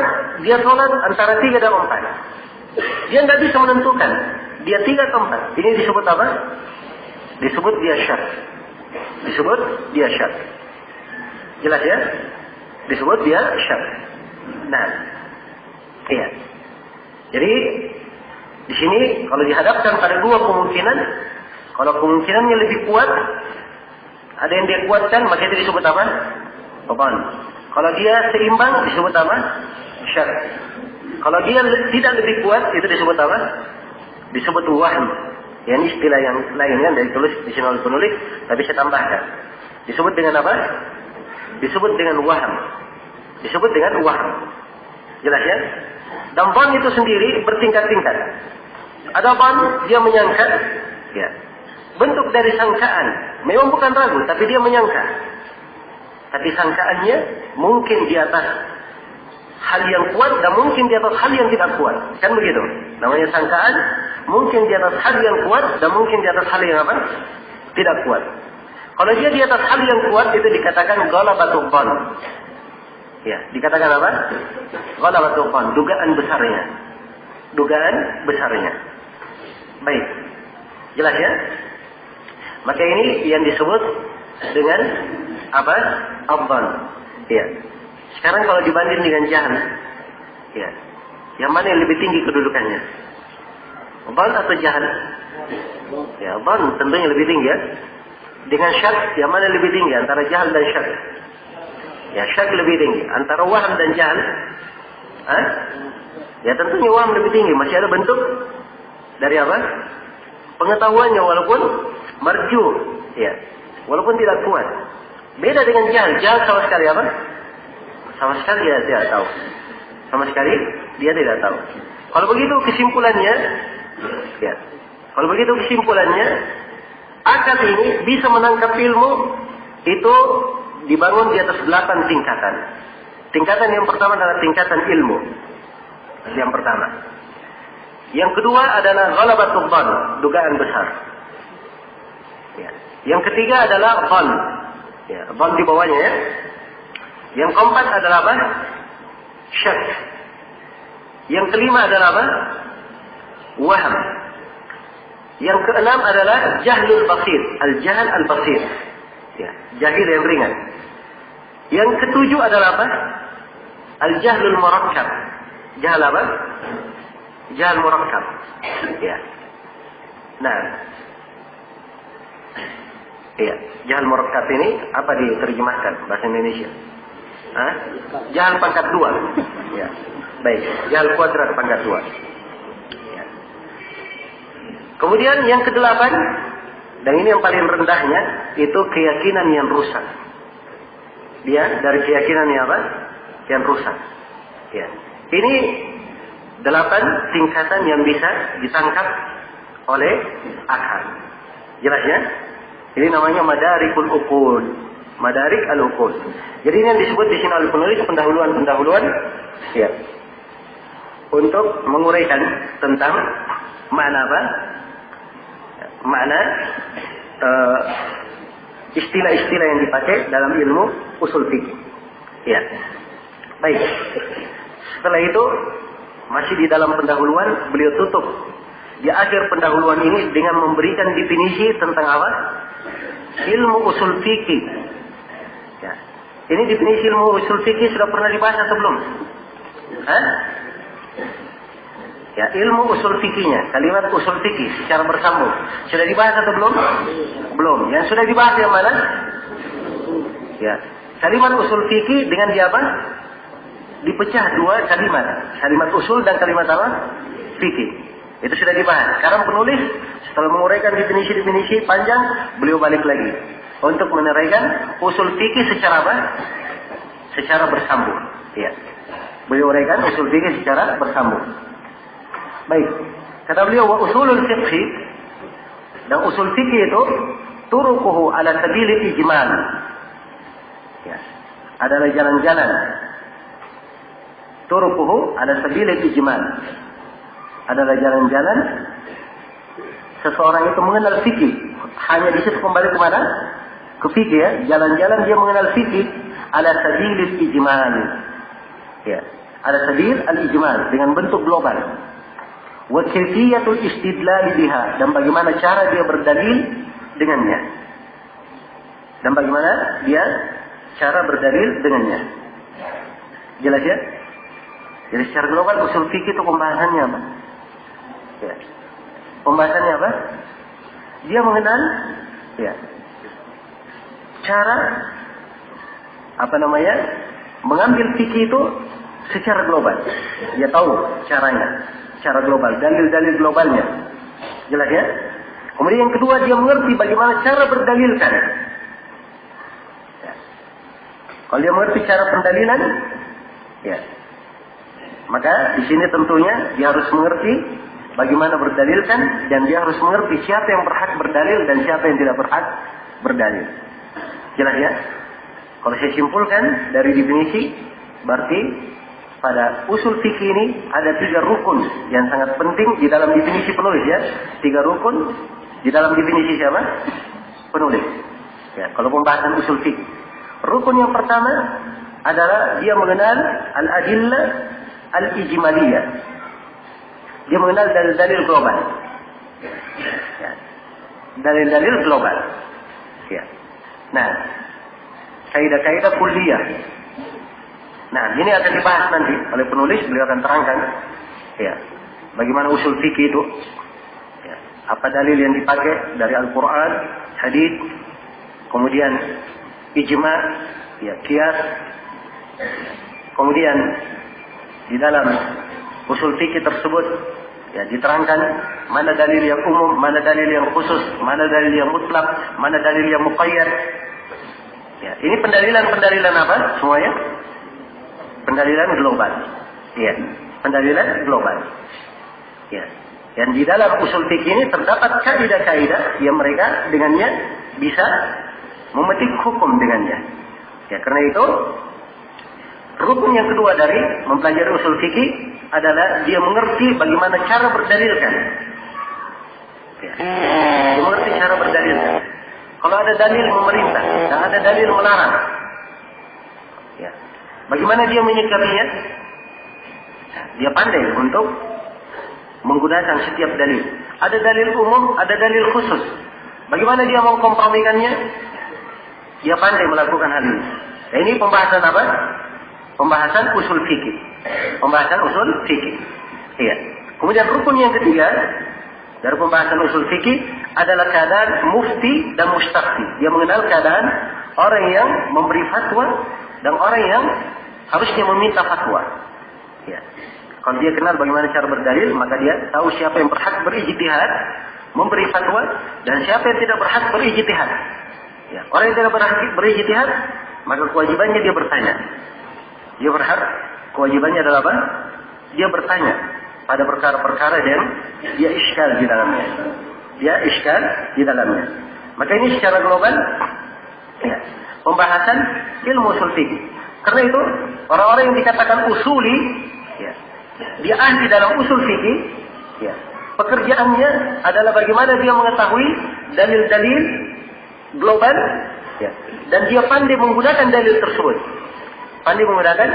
dia sholat antara 3 dan 4. Dia tidak bisa menentukan. Dia 3 atau 4. Ini disebut apa? Disebut dia syak. Disebut dia syak. Jelas ya? Disebut dia syak. Nah, iya. Jadi di sini kalau dihadapkan pada dua kemungkinan, kalau kemungkinannya lebih kuat, ada yang dia kuatkan, maka itu disebut apa? Dhan. Kalau dia seimbang, disebut apa? Syak. Kalau dia tidak lebih kuat, itu disebut apa? Disebut wahm. Yang istilah yang lainnya dari tulis di sini oleh penulis, tapi saya tambahkan. Disebut dengan apa? Disebut dengan wahm. Disebut dengan wahm. Jelas ya? Dan dhan itu sendiri bertingkat-tingkat. Ada dhan dia menyangka, ya. Bentuk dari sangkaan, memang bukan ragu, tapi dia menyangka. Tapi sangkaannya mungkin di atas hal yang kuat dan mungkin di atas hal yang tidak kuat. Kan begitu? Namanya sangkaan, mungkin di atas hal yang kuat dan mungkin di atas hal yang apa? Tidak kuat. Kalau dia di atas hal yang kuat, itu dikatakan ghalabatul dhan. Ya, dikatakan apa? Ghalabatul dhan, dugaan besarnya. Dugaan besarnya. Baik. Jelas ya? Maka ini yang disebut dengan apa? Dhan. Ya. Sekarang kalau dibanding dengan jahl, ya, yang mana yang lebih tinggi kedudukannya? Dhan atau jahl? Ya, dhan tentunya lebih tinggi ya. Dengan syak, yang mana lebih tinggi antara jahl dan syak? Ya, syak lebih tinggi. Antara wahm dan jahl, ya tentunya wahm lebih tinggi. Masih ada bentuk dari apa? Pengetahuannya walaupun marju, ya, walaupun tidak kuat. Beda dengan jahl. Jahl sama sekali apa? Sama sekali dia tidak tahu. Sama sekali dia tidak tahu. Kalau begitu kesimpulannya, ya. Kalau begitu kesimpulannya, akal ini bisa menangkap ilmu itu dibangun di atas 8 tingkatan. Tingkatan yang pertama adalah tingkatan ilmu. Yang pertama. Yang kedua adalah ghalabatul dhan, dugaan besar. Ya. Yang ketiga adalah dhan. Ya, dhan di bawahnya ya. Yang keempat adalah apa? Syak. Yang kelima adalah apa? Wahm. Yang keenam adalah jahlul basir, al-jahl al-basir. Ya, jahil yang ringan. Yang ketujuh adalah apa? Al-jahlul murakkab. Jahl apa? Jahl murakkab. Ya. Nah. Iya, jahl murakkab ini apa diterjemahkan bahasa Indonesia? Hah? Jahl pangkat 2. Ya. Baik, jahl kuadrat pangkat 2. Ya. Kemudian yang kedelapan Dan ini yang paling rendahnya, itu keyakinan yang rusak. Dia dari keyakinan yang apa? Yang rusak. Ya. Ini 8 tingkatan yang bisa ditangkap oleh akal. Jelas ya? Ini namanya madarikul uqul. Madarik al-uqul. Jadi ini yang disebut di sini oleh penulis pendahuluan. Ya. Untuk menguraikan tentang makna apa? Makna istilah-istilah yang dipakai dalam ilmu usul fikih. Ya. Baik. Setelah itu masih di dalam pendahuluan beliau tutup di akhir pendahuluan ini dengan memberikan definisi tentang apa? Ilmu usul fikih. Ya. Ini definisi ilmu usul fikih sudah pernah dibahas atau belum? Hah? Ya, ilmu usul fikihnya, kalimat usul fikih secara bersambung. Sudah dibahas atau belum? Belum. Yang sudah dibahas yang mana? Ya. Kalimat usul fikih dengan dia apa? Dipecah 2 kalimat. Kalimat usul dan kalimat apa? Fikih. Itu sudah dibahas. Sekarang penulis setelah menguraikan definisi-definisi panjang, beliau balik lagi untuk menerangkan usul fikih secara apa? Secara bersambung. Ya. Beliau uraikan usul fikih secara bersambung. Baik, kata beliau wa usulul fiqhi, dan usul fikih itu turuquhu ala sabili ijmal. Ya, adalah jalan-jalan. Turuquhu ala sabili ijmal. Adalah jalan-jalan seseorang itu mengenal fikih. Hanya di situ kembali ke mana? Ke fikih ya, jalan-jalan dia mengenal fikih ala sabili ijmal. Ya, ala sabil al-ijmal dengan bentuk global. Wa kayfiyatul istidlal biha, dan bagaimana cara dia berdalil dengannya. Dan bagaimana dia cara berdalil dengannya. Jelas ya? Jadi secara global usul fikih itu pembahasannya apa? Ya. Pembahasannya apa? Dia mengenal ya, cara mengambil fikih itu secara global. Dia tahu caranya. Secara global, dalil-dalil globalnya. Jelas ya? Kemudian yang kedua, dia mengerti bagaimana cara berdalilkan. Ya. Kalau dia mengerti cara pendalilan, ya, maka di sini tentunya dia harus mengerti bagaimana berdalilkan, dan dia harus mengerti siapa yang berhak berdalil dan siapa yang tidak berhak berdalil. Jelas ya? Kalau saya simpulkan dari definisi, berarti pada usul fikih ini ada 3 rukun yang sangat penting di dalam definisi penulis ya. 3 rukun di dalam definisi siapa? Penulis. Ya, kalau pembahasan usul fikih. Rukun yang pertama adalah dia mengenal al-adillah al-ijmaliyah. Dia mengenal dalil-dalil global. Ya. Dalil-dalil global. Ya. Nah, kaidah-kaidah kulliyah. Nah, ini akan dibahas nanti oleh penulis, beliau akan terangkan ya, bagaimana usul fikih itu. Ya, apa dalil yang dipakai dari Al-Qur'an, hadis, kemudian ijma, ya, qiyas. Kemudian di dalam usul fikih tersebut ya diterangkan mana dalil yang umum, mana dalil yang khusus, mana dalil yang mutlak, mana dalil yang muqayyad. Ya, ini pendalilan apa semuanya? Pendalilan global. Ya, pendalilan global. Ya. Dan di dalam usul fikih ini terdapat kaidah-kaidah yang mereka dengannya bisa memetik hukum dengannya. Ya, karena itu rukun yang kedua dari mempelajari usul fikih adalah dia mengerti bagaimana cara berdalilkan. Ya. Dia mengerti cara berdalilkan. Kalau ada dalil memerintah dan ada dalil melarang, ya, bagaimana dia menyikapinya? Dia pandai untuk menggunakan setiap dalil. Ada dalil umum, ada dalil khusus. Bagaimana dia mengkompromikannya? Dia pandai melakukan hal ini. Nah, ini pembahasan apa? Pembahasan usul fikih. Pembahasan usul fikih. Iya. Kemudian rukun yang ketiga dari pembahasan usul fikih adalah keadaan mufti dan mustafti. Dia mengenal keadaan orang yang memberi fatwa dan orang yang harusnya meminta fatwa. Ya. Kalau dia kenal bagaimana cara berdalil, maka dia tahu siapa yang berhak berijtihad memberi fatwa, dan siapa yang tidak berhak berijtihad. Ya, orang yang tidak berhak berijtihad, maka kewajibannya dia bertanya. Dia berhak, kewajibannya adalah apa? Dia bertanya pada perkara-perkara yang dia iskal di dalamnya. Dia iskal di dalamnya. Maka ini secara global, ya, pembahasan ilmu usul fikih. Karena itu orang-orang yang dikatakan usuli, ya, dia ahli dalam usul fikih, ya, pekerjaannya adalah bagaimana dia mengetahui dalil-dalil global, ya, dan dia pandai menggunakan dalil tersebut. Pandai menggunakan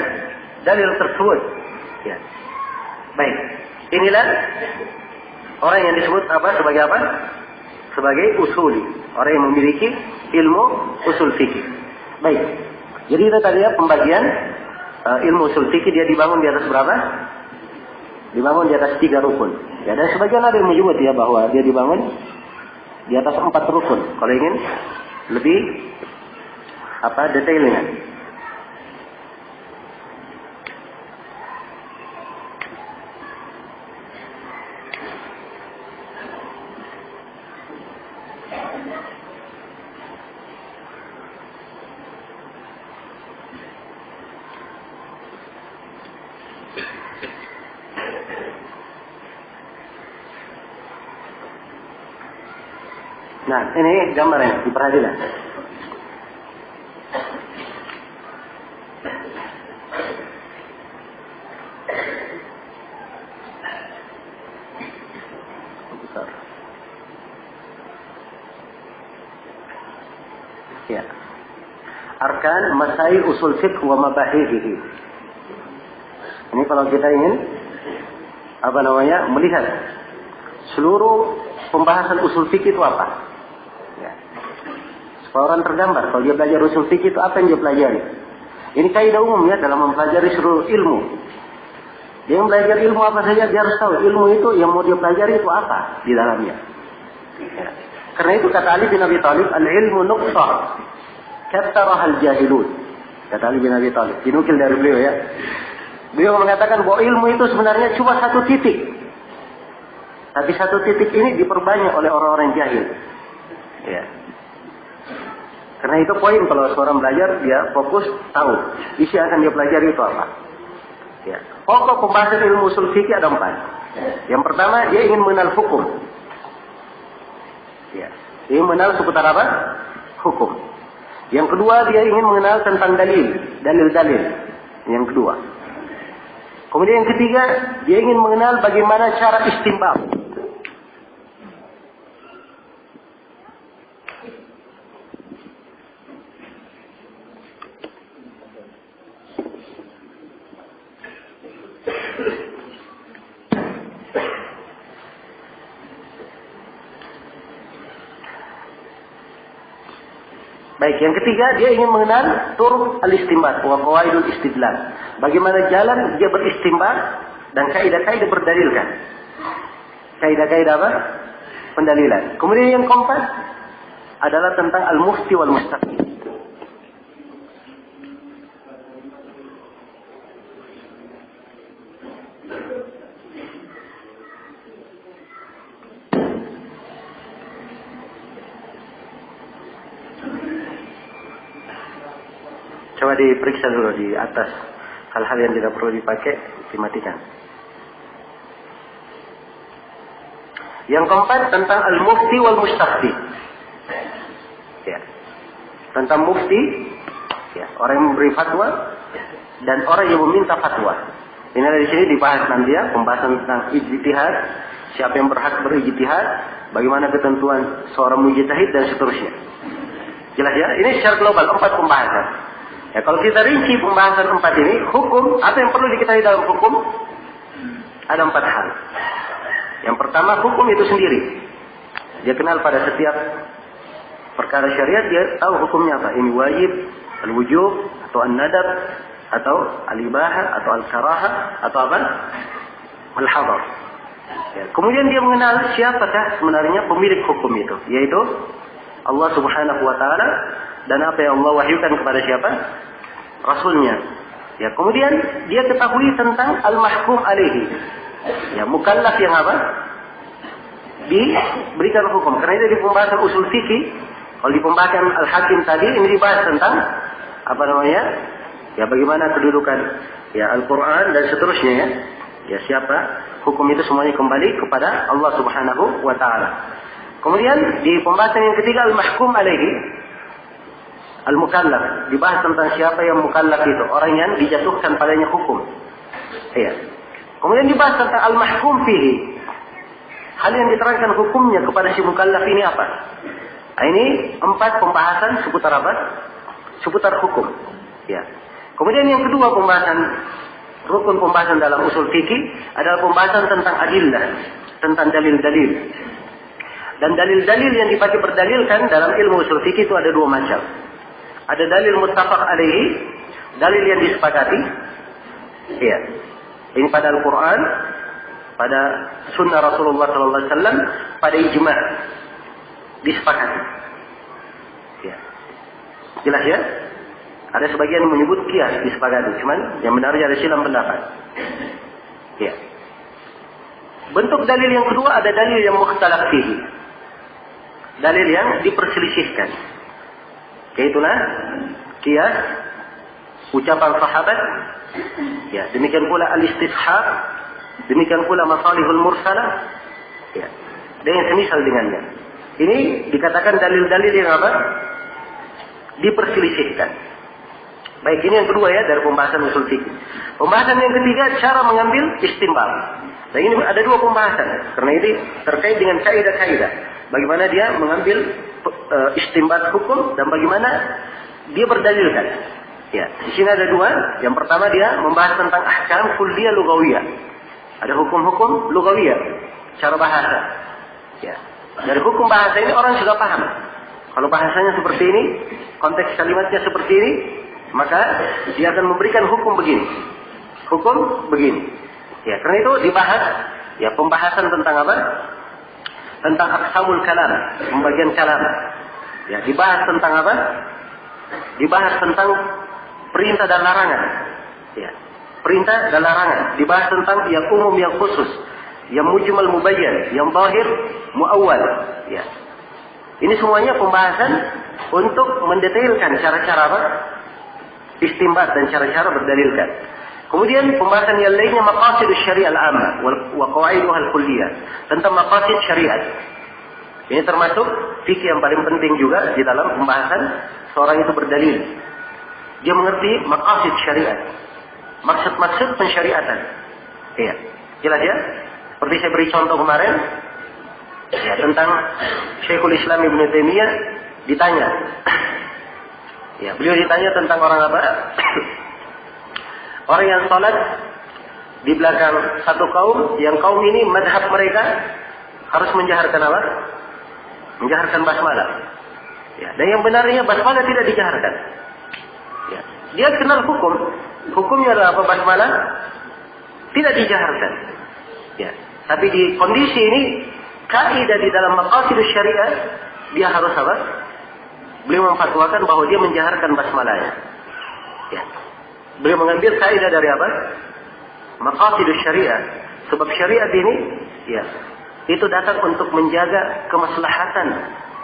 dalil tersebut. Ya. Baik. Inilah orang yang disebut apa sebagai apa? Sebagai usuli. Orang yang memiliki ilmu usul fikih. Baik. Jadi itu tadi ya pembagian ilmu usul fikih, dia dibangun di atas berapa? Dibangun di atas 3 rukun. Ya, dan sebagian ada yang menyebut ya bahwa dia dibangun di atas 4 rukun. Kalau ingin lebih apa detailnya. Nah, ini gambarnya, diperhatikan. Ya. Arkan masail usul fiqh wa mabahihihi. Ini kalau kita ingin melihat seluruh pembahasan usul fikih itu apa. Ya. Supaya orang tergambar kalau dia belajar usul fikih itu apa yang dia pelajari. Ini kaidah umum ya dalam mempelajari seluruh ilmu. Dia yang belajar ilmu apa saja dia harus tahu ilmu itu yang mau dia pelajari itu apa di dalamnya. Ya. Karena itu kata Ali bin Abi Thalib, al-ilmu nuqsah kattarahal jahilun. Kata Ali bin Abi Thalib, dinukil dari beliau ya. Beliau mengatakan bahwa ilmu itu sebenarnya cuma 1 titik. Tapi 1 titik ini diperbanyak oleh orang-orang jahil. Ya. Karena itu poin kalau seorang belajar dia fokus tahu isi yang akan dia pelajari itu apa. Ya. Pokok pembahasan ilmu usul fikih ada 4. Yang pertama dia ingin mengenal hukum. Ya. Dia ingin mengenal seputar apa? Hukum. Yang kedua dia ingin mengenal tentang dalil-dalil. Yang kedua. Kemudian yang ketiga dia ingin mengenal bagaimana cara istinbat. Baik, yang ketiga dia ingin mengenal turuq al-istinbat wa qawaidul istidlal. Bagaimana jalan dia beristinbat dan kaidah-kaidah berdalilkan. Kaidah-kaidah apa? Pendalilan. Kemudian yang keempat adalah tentang al-mufti wal mustafti. Coba diperiksa dulu di atas hal-hal yang tidak perlu dipakai, dimatikan. Yang keempat tentang al-mufti wal mustafti. Ya. Tentang mufti, ya, orang yang memberi fatwa dan orang yang meminta fatwa. Ini dari sini dibahas nanti ya, pembahasan tentang ijtihad, siapa yang berhak berijtihad, bagaimana ketentuan seorang mujtahid dan seterusnya. Jelas ya? Ini secara global 4 pembahasan. Ya, kalau kita rinci pembahasan 4 ini, hukum, apa yang perlu diketahui dalam hukum? Ada 4 hal. Yang pertama, hukum itu sendiri. Dia kenal pada setiap perkara syariat, dia tahu hukumnya apa. Ini wajib, al-wujub, atau an-nadab, atau al-ibahah, atau al-karahah, atau apa? Al-hadar. Ya, kemudian dia mengenal siapakah sebenarnya pemilik hukum itu, yaitu Allah Subhanahu wa Ta'ala, dan apa yang Allah wahyukan kepada siapa? Rasulnya. Ya, kemudian dia ketahui tentang al-mahkum alaihi. Ya, mukallaf yang apa? diberikan hukum. Karena itu di pembahasan usul fikih, kalau di pembahasan Al-Hakim tadi ini dibahas tentang apa namanya? Ya bagaimana kedudukan ya Al-Qur'an dan seterusnya ya. Ya siapa? Hukum itu semuanya kembali kepada Allah Subhanahu wa taala. Kemudian di pembahasan yang ketiga al-mahkum alaihi al-mukallaf, dibahas tentang siapa yang mukallaf itu, orang yang dijatuhkan padanya hukum. Ya. Kemudian dibahas tentang al-mahkum fihi. Hal yang diterangkan hukumnya kepada si mukallaf ini apa? Nah, ini 4 pembahasan seputar apa? Seputar hukum. Ya. Kemudian yang kedua rukun pembahasan dalam usul fikih adalah pembahasan tentang adillah, tentang dalil-dalil. Dan dalil-dalil yang dipakai berdalilkan dalam ilmu usul fikih itu ada 2 macam. Ada dalil muttafaq alaihi, dalil yang disepakati. Iya. Ini pada Al-Qur'an, pada sunnah Rasulullah sallallahu alaihi wasallam, pada ijma' disepakati. Ya. Jelas ya? Ada sebagian yang menyebut qiyas disepakati, cuman yang benarnya ada silang pendapat. Ya. Bentuk dalil yang kedua ada dalil yang mukhtalaf fihi. Dalil yang diperselisihkan. Yaitulah qiyas, ucapan sahabat, ya, demikian pula al-istishab, demikian pula masalihul mursalah, ya, dan yang semisal dengannya. Ini dikatakan dalil-dalil yang apa? Diperselisihkan. Baik, ini yang kedua ya dari pembahasan usul fikih. Pembahasan yang ketiga cara mengambil istimbal. Nah ini ada 2 pembahasan karena ini terkait dengan kaidah-kaidah. Bagaimana dia mengambil istimbat hukum dan bagaimana dia berdalilkan. Ya, di sini ada 2. Yang pertama dia membahas tentang ahkam kulliyah lugawiyah. Ada hukum-hukum lugawiyah, cara bahasa. Ya. Dari hukum bahasa ini orang sudah paham. Kalau bahasanya seperti ini, konteks kalimatnya seperti ini, maka dia akan memberikan hukum begini. Hukum begini. Ya, karena itu dibahas ya pembahasan tentang apa? Tentang aqsamul kalam, pembagian kalam. Ya, dibahas tentang apa? Dibahas tentang perintah dan larangan. Ya. Perintah dan larangan. Dibahas tentang yang umum, yang khusus, yang mujmal mubayyan, yang zahir muawwal. Ya. Ini semuanya pembahasan untuk mendetailkan cara-cara apa? Istimbat dan cara-cara berdalilkan. Kemudian pembahasan yang lainnya maqasidus syariah al-ammah wa qawaiduha al-kulliyah, tentang maqasid syariat. Ini termasuk fikih yang paling penting juga di dalam pembahasan seorang itu berdalil. Dia mengerti maqasid syariat, maksud-maksud pensyariatan. Iya, jelas ya? Seperti saya beri contoh kemarin, ya, tentang Syekhul Islam Ibnu Taimiyah ditanya. Ya, beliau ditanya tentang orang apa? Orang yang sholat di belakang satu kaum, yang kaum ini madhab mereka harus menjaharkan apa? Menjaharkan basmalah. Ya, dan yang benarnya basmalah tidak dijaharkan. Ya, dia kenal hukum. Hukumnya adalah apa? Basmalah tidak dijaharkan. Ya, tapi di kondisi ini kaidah di dalam maqasidus syariah dia harus apa? Beliau memfatwakan bahwa dia menjaharkan basmalahnya. Ya. Beliau mengambil kaidah dari apa? Maqasidus syariah. Sebab syariat ini ya, itu datang untuk menjaga kemaslahatan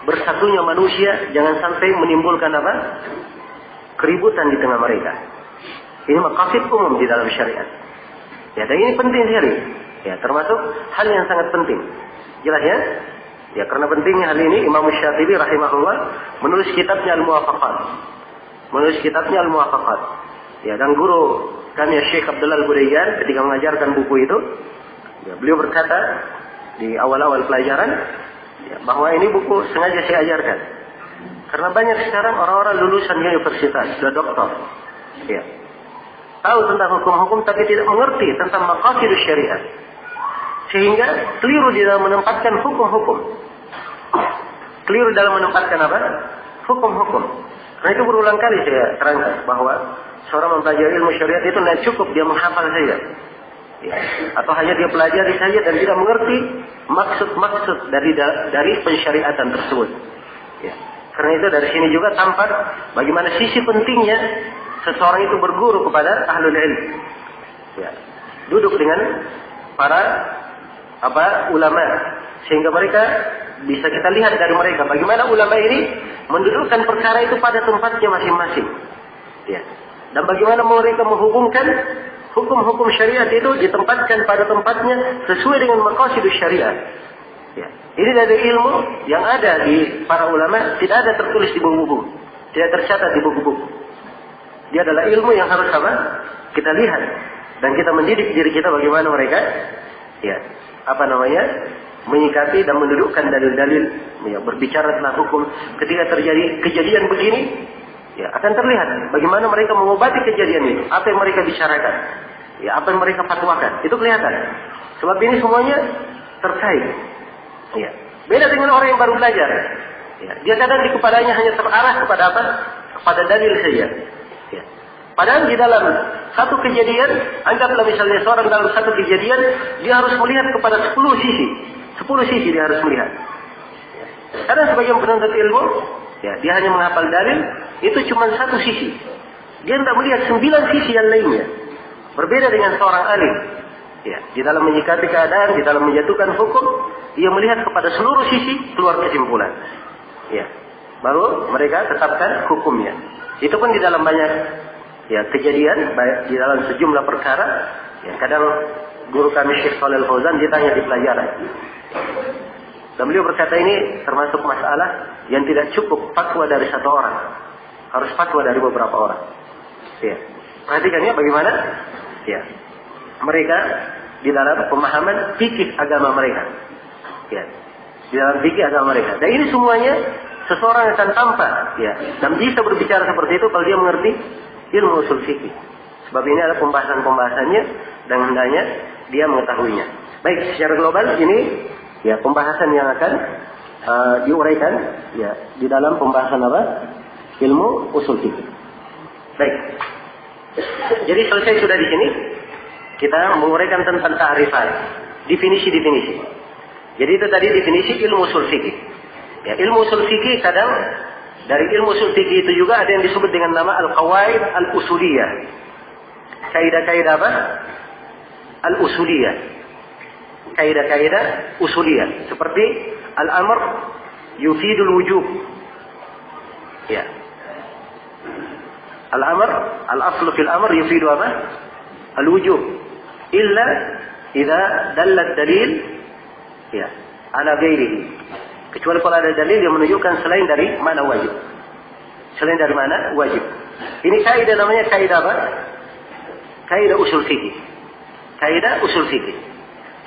bersatunya manusia, jangan sampai menimbulkan apa? Keributan di tengah mereka. Ini maqasid umum di dalam syariat. Ya, dan ini penting sekali. Ya, termasuk hal yang sangat penting. Jelas ya? Ya, karena pentingnya hal ini Imam Syafi'i rahimahullah menulis kitabnya Al-Muwafaqat. Menulis kitabnya Al-Muwafaqat. Ya, dan guru kami Syekh Abdullah Al-Budayyan ketika mengajarkan buku itu, ya, beliau berkata di awal-awal pelajaran ya, bahwa ini buku sengaja saya ajarkan. Karena banyak sekarang orang-orang lulusan universitas, sudah doktor. Ya. Tahu tentang hukum-hukum tapi tidak mengerti tentang maqasidus syariat. Sehingga keliru di dalam menempatkan hukum-hukum. Keliru dalam menempatkan apa? Hukum-hukum. Karena itu berulang kali saya terangkan bahwa seorang mempelajari ilmu syariat itu tidak cukup dia menghafal saja. Ya. Atau hanya dia pelajari saja dan tidak mengerti maksud-maksud dari pensyariatan tersebut. Ya. Karena itu dari sini juga tampak bagaimana sisi pentingnya seseorang itu berguru kepada ahlul ilm. Ya. Duduk dengan para ulama Sehingga mereka bisa kita lihat dari mereka bagaimana ulama ini mendudukkan perkara itu pada tempatnya masing-masing. Ya. Dan bagaimana mereka menghubungkan hukum-hukum syariat itu ditempatkan pada tempatnya sesuai dengan maqasidus syariat. Ya. Ini dari ilmu yang ada di para ulama, tidak ada tertulis di buku-buku, tidak tercatat di buku-buku. Dia adalah ilmu yang harus apa? Kita lihat dan kita mendidik diri kita bagaimana mereka, ya, menyikapi dan mendudukkan dalil-dalil, ya, berbicara tentang hukum. Ketika terjadi kejadian begini, ya, akan terlihat bagaimana mereka mengobati kejadian itu, apa yang mereka bicarakan, ya, apa yang mereka fatwakan, itu kelihatan. Sebab ini semuanya terkait. Ya. Beda dengan orang yang baru belajar. Ya. Dia kadang di kepalanya hanya terarah kepada apa? Kepada dalil saja. Ya. Padahal di dalam satu kejadian, anggaplah misalnya seorang dalam satu kejadian, dia harus melihat kepada 10 sisi. 10 sisi dia harus melihat. Ya. Karena sebagian penuntut ilmu, ya, dia hanya menghafal dalil, itu cuma satu sisi. Dia tidak melihat 9 sisi yang lainnya. Berbeda dengan seorang alim. Ya, di dalam menyikapi keadaan, di dalam menjatuhkan hukum, ia melihat kepada seluruh sisi, keluar kesimpulan. Ya, baru mereka tetapkan hukumnya. Itu pun di dalam banyak, ya, kejadian, di dalam sejumlah perkara. Ya, kadang guru kami Syekh Shalal Fauzan ditanya di pelajaran. Dan beliau berkata ini termasuk masalah yang tidak cukup fatwa dari satu orang, harus fatwa dari beberapa orang. Ya, perhatikan ya bagaimana, ya, mereka di dalam pemahaman fikih agama mereka, ya, di dalam fikih agama mereka. Dan ini semuanya seseorang akan tampak, ya, dan bisa berbicara seperti itu kalau dia mengerti ilmu usul fikih. Sebab ini adalah pembahasan-pembahasannya dan hendaknya dia mengetahuinya. Baik, secara global ini, ya, pembahasan yang akan diuraikan, ya, di dalam pembahasan apa? Ilmu usul fikih. Baik. Jadi selesai sudah di sini. Kita menguraikan tentang ta'rifat, definisi-definisi. Jadi itu tadi definisi ilmu usul fikih. Ya, ilmu usul fikih kadang dari ilmu usul fikih itu juga ada yang disebut dengan nama al-qawaid al-usuliyah. Kaidah-kaidah apa? Al-usuliyah. Kaidah-kaidah usuliyah. Seperti al-amr yufidul wujub. Ya. Al-amr, al-aslu fil amr yufidu apa? Al-wujub. Illa idza dalla dalil, ya, ala ghairihi. Kecuali kalau ada dalil yang menunjukkan selain dari mana wajib. Selain dari mana wajib. Ini kaidah namanya kaidah apa? Kaidah usul fikih. Kaidah usul fikih.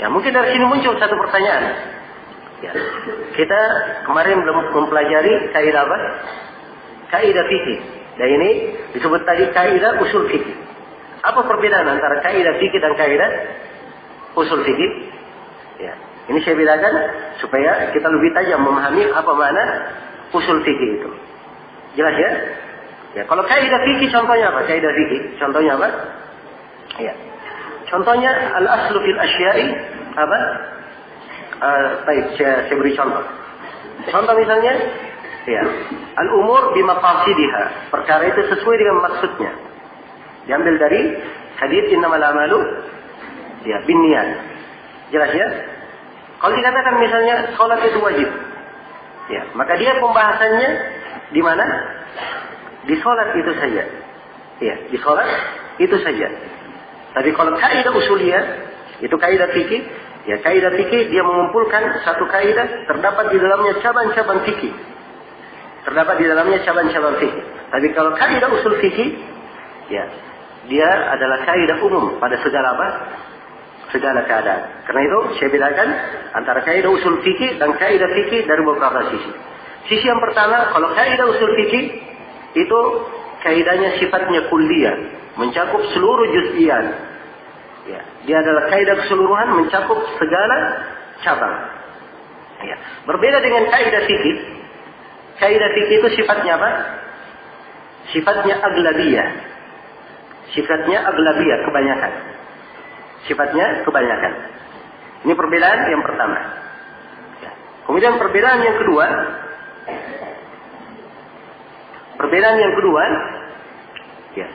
Ya, mungkin dari sini muncul satu pertanyaan. Ya. Kita kemarin belum mempelajari kaidah apa? Kaidah fikih. Dan ini disebut tadi kaidah usul fikih. Apa perbedaan antara kaidah fikih dan kaidah usul fikih? Ya, ini saya bedakan supaya kita lebih tajam memahami apa makna usul fikih itu. Jelas ya? Ya, kalau kaidah fikih contohnya apa? Kaidah fikih contohnya apa? Ya. Contohnya al-aslu fil asya'i apa? Baik, saya beri contoh. Contoh misalnya, ya, al-umur bimaqasidiha. Perkara itu sesuai dengan maksudnya. Diambil dari hadis innamal a'malu, ya, binniyat. Jelas ya? Kalau dikatakan misalnya salat itu wajib, ya, maka dia pembahasannya di mana? Di salat itu saja. Ya, di salat itu saja. Tapi kalau kaidah usuliyah, itu kaidah fikih, ya, kaidah fikih dia mengumpulkan satu kaidah, terdapat di dalamnya cabang-cabang fikih. Terdapat di dalamnya cabang-cabang fikih. Tapi kalau kaidah usul fikih, ya, dia adalah kaidah umum pada segala apa? Segala keadaan. Karena itu saya bedakan antara kaidah usul fikih dan kaidah fikih dari beberapa sisi. Sisi yang pertama, kalau kaidah usul fikih itu kaidahnya sifatnya kulliyah, mencakup seluruh juz'iyat. Ya, dia adalah kaidah keseluruhan mencakup segala cabang. Ya. Berbeda dengan kaidah fikih. Kaidah fikih itu sifatnya apa? Sifatnya aglabiyah. Sifatnya aglabiyah, kebanyakan. Sifatnya kebanyakan. Ini perbedaan yang pertama. Ya. Kemudian perbedaan yang kedua. Perbedaan yang kedua, ya,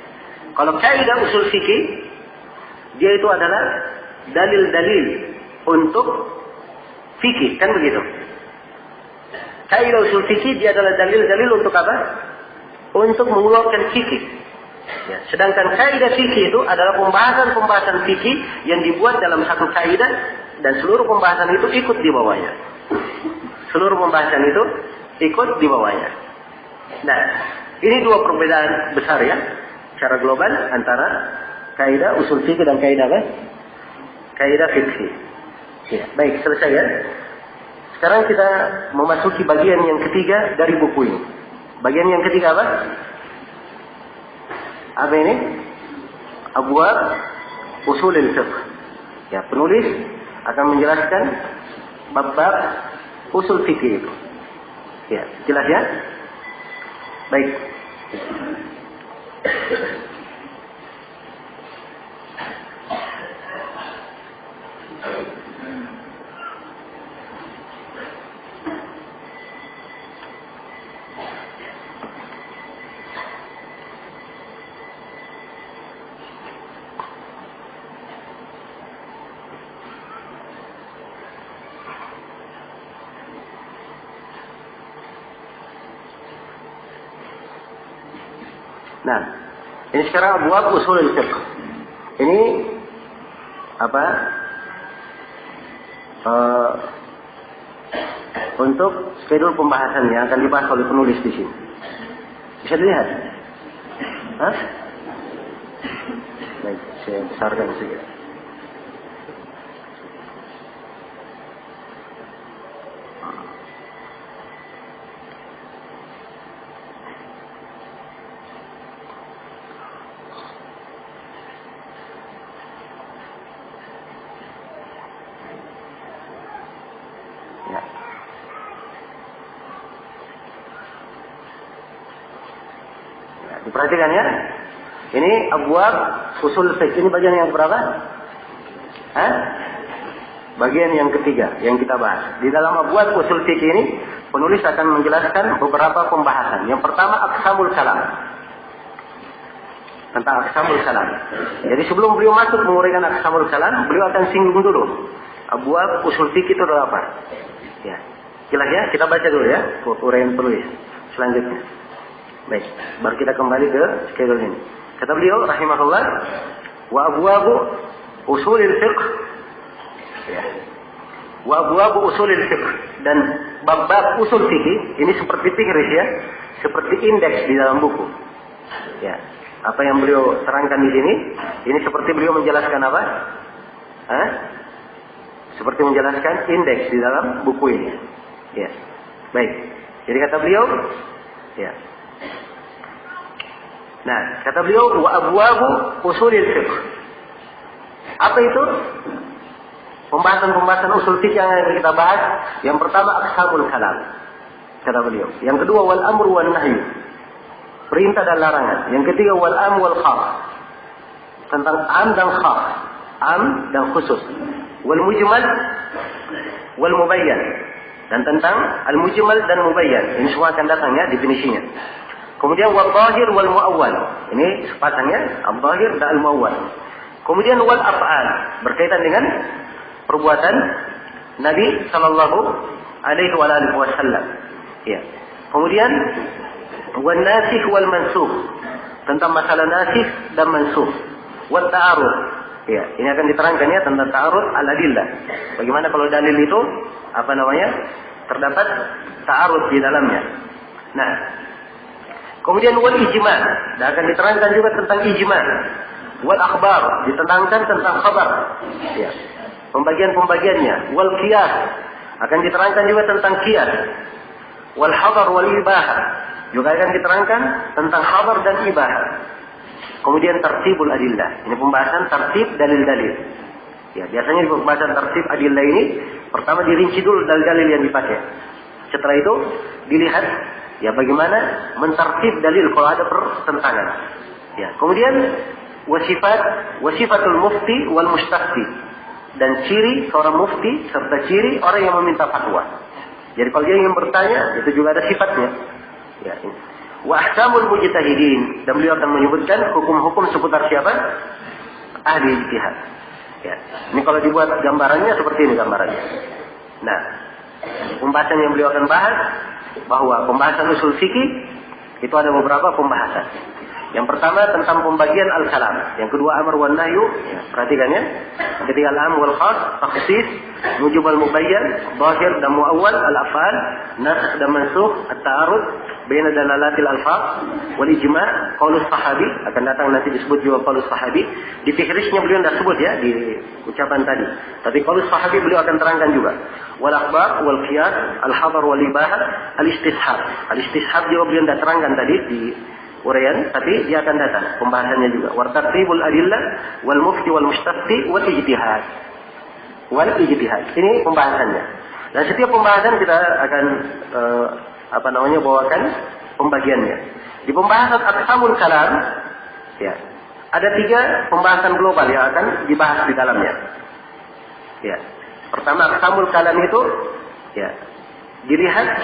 kalau kaidah usul fikih, dia itu adalah dalil-dalil untuk fikih, kan begitu. Kaidah usul fikih dia adalah dalil-dalil untuk apa? Untuk mengeluarkan fikih. Ya, sedangkan kaidah fikih itu adalah pembahasan-pembahasan fikih yang dibuat dalam satu kaidah dan seluruh pembahasan itu ikut di bawahnya. Seluruh pembahasan itu ikut di bawahnya. Nah, ini dua perbedaan besar ya, secara global antara kaidah usul fikih dan kaidah apa? Kaidah fikih. Ya, baik, selesai ya. Sekarang kita memasuki bagian yang ketiga dari buku ini. Bagian yang ketiga apa? Apa ini? Abwab usul al-fiqh. Ya, penulis akan menjelaskan bab-bab usul fikih itu. Ya, jelas ya? Baik. Nah, ini sekarang abwab usul al-fiqh. Ini apa? Untuk skedul pembahasan yang akan dibahas oleh penulis di sini. Bisa dilihat? Hah? Baik, saya besarkan sedikit. Perhatikan ya. Ini abwab usul fiqh. Ini bagian yang berapa? Hah? Bagian yang ketiga yang kita bahas. Di dalam abwab usul fiqh ini penulis akan menjelaskan beberapa pembahasan. Yang pertama aqsamul kalam. Tentang aqsamul kalam. Jadi sebelum beliau masuk menguraikan aqsamul kalam, beliau akan singgung dulu abwab usul fiqh itu adalah apa. Ya. Jelas ya? Kita baca dulu ya uraian penulis. Selanjutnya. Baik, baru kita kembali ke skedul ini. Kata beliau rahimahullah, wa abwabu usulil fiqh. Ya. Wa abwabu usulil fiqh, dan bab-bab usul fikih ini seperti fihris ya, seperti indeks di dalam buku. Ya. Apa yang beliau terangkan di sini, ini seperti beliau menjelaskan apa? Hah? Seperti menjelaskan indeks di dalam buku ini. Ya. Baik. Jadi kata beliau, ya. Nah, kata beliau wa abwabu usulil fiqh. Apa itu? Pembahasan-pembahasan usul fiqh yang kita bahas. Yang pertama aqsamul kalam. Kata beliau. Yang kedua wal amru wan nahyi. Perintah dan larangan. Yang ketiga wal am wal khas. Tentang am dan khas. Am dan khusus. Wal mujmal wal mubayyan. Dan tentang al mujmal dan mubayyan. Ini semua akan datang ya definisinya. Kemudian wal-zahir wal-mu'awwal. Ini sepatannya al-zahir dan al-mu'awwal. Kemudian wal-af'al. Berkaitan dengan perbuatan Nabi sallallahu alaihi wasallam. Ya. Kemudian wan-nasikh wal-mansukh. Tentang masalah nasikh dan mansukh. Wat-ta'arud. Ya, ini akan diterangkan ya tentang ta'arud al-adillah. Bagaimana kalau dalil itu terdapat ta'arud di dalamnya. Nah, kemudian wal ijma', dan akan diterangkan juga tentang ijma'. Wal akhbar, diterangkan tentang khabar. Ya. Pembagian-pembagiannya. Wal qiyas, akan diterangkan juga tentang qiyas. Wal hadar wal ibahah, juga akan diterangkan tentang khabar dan ibahah. Kemudian tertibul adillah, ini pembahasan tertib dalil-dalil. Ya, biasanya di pembahasan tertib adillah ini pertama dirinci dulu dalil-dalil yang dipakai. Setelah itu dilihat ya bagaimana mentertib dalil kalau ada pertentangan. Ya, kemudian wasifatul mufti wal mustafti, dan ciri seorang mufti serta ciri orang yang meminta fatwa. Jadi kalau dia ingin bertanya itu juga ada sifatnya. Ya. Wa ahkamul mujtahidin, dan beliau akan menyebutkan hukum-hukum seputar siapa? Ahli ijtihad. Ya. Ini kalau dibuat gambarannya seperti ini gambarannya. Nah, pembahasan yang beliau akan bahas bahwa pembahasan usul fikih itu ada beberapa pembahasan. Yang pertama tentang pembagian al-kalam. Yang kedua amar wan nahyu. Ya, perhatikan ya. Yang ketiga al-am wal khas, takhsis, mujib al mubayyan, zahir dan muawwal, al-af'al, nasakh dan mansukh, at-ta'arud baina dalalatil alfaz, wal ijma', qaulus sahabi, akan datang nanti disebut juga qaulus sahabi. Di fihrisnya beliau tidak sebut ya di ucapan tadi. Tapi qaulus sahabi beliau akan terangkan juga. Wal akhbar wal qiyas, al-hadar wal ibahat, al-istishab. Al-istishab juga beliau tidak terangkan tadi di uraian, tapi dia akan datang pembahasannya juga. Wartartibul adillah wal mufti wal mustafti wal ijtihad. Wal ijtihad. Ini pembahasannya. Dan setiap pembahasan kita akan bawakan pembagiannya. Di pembahasan aqsamul kalam ya, ada 3 pembahasan global yang akan dibahas di dalamnya. Ya. Pertama aqsamul kalam itu ya, dilihat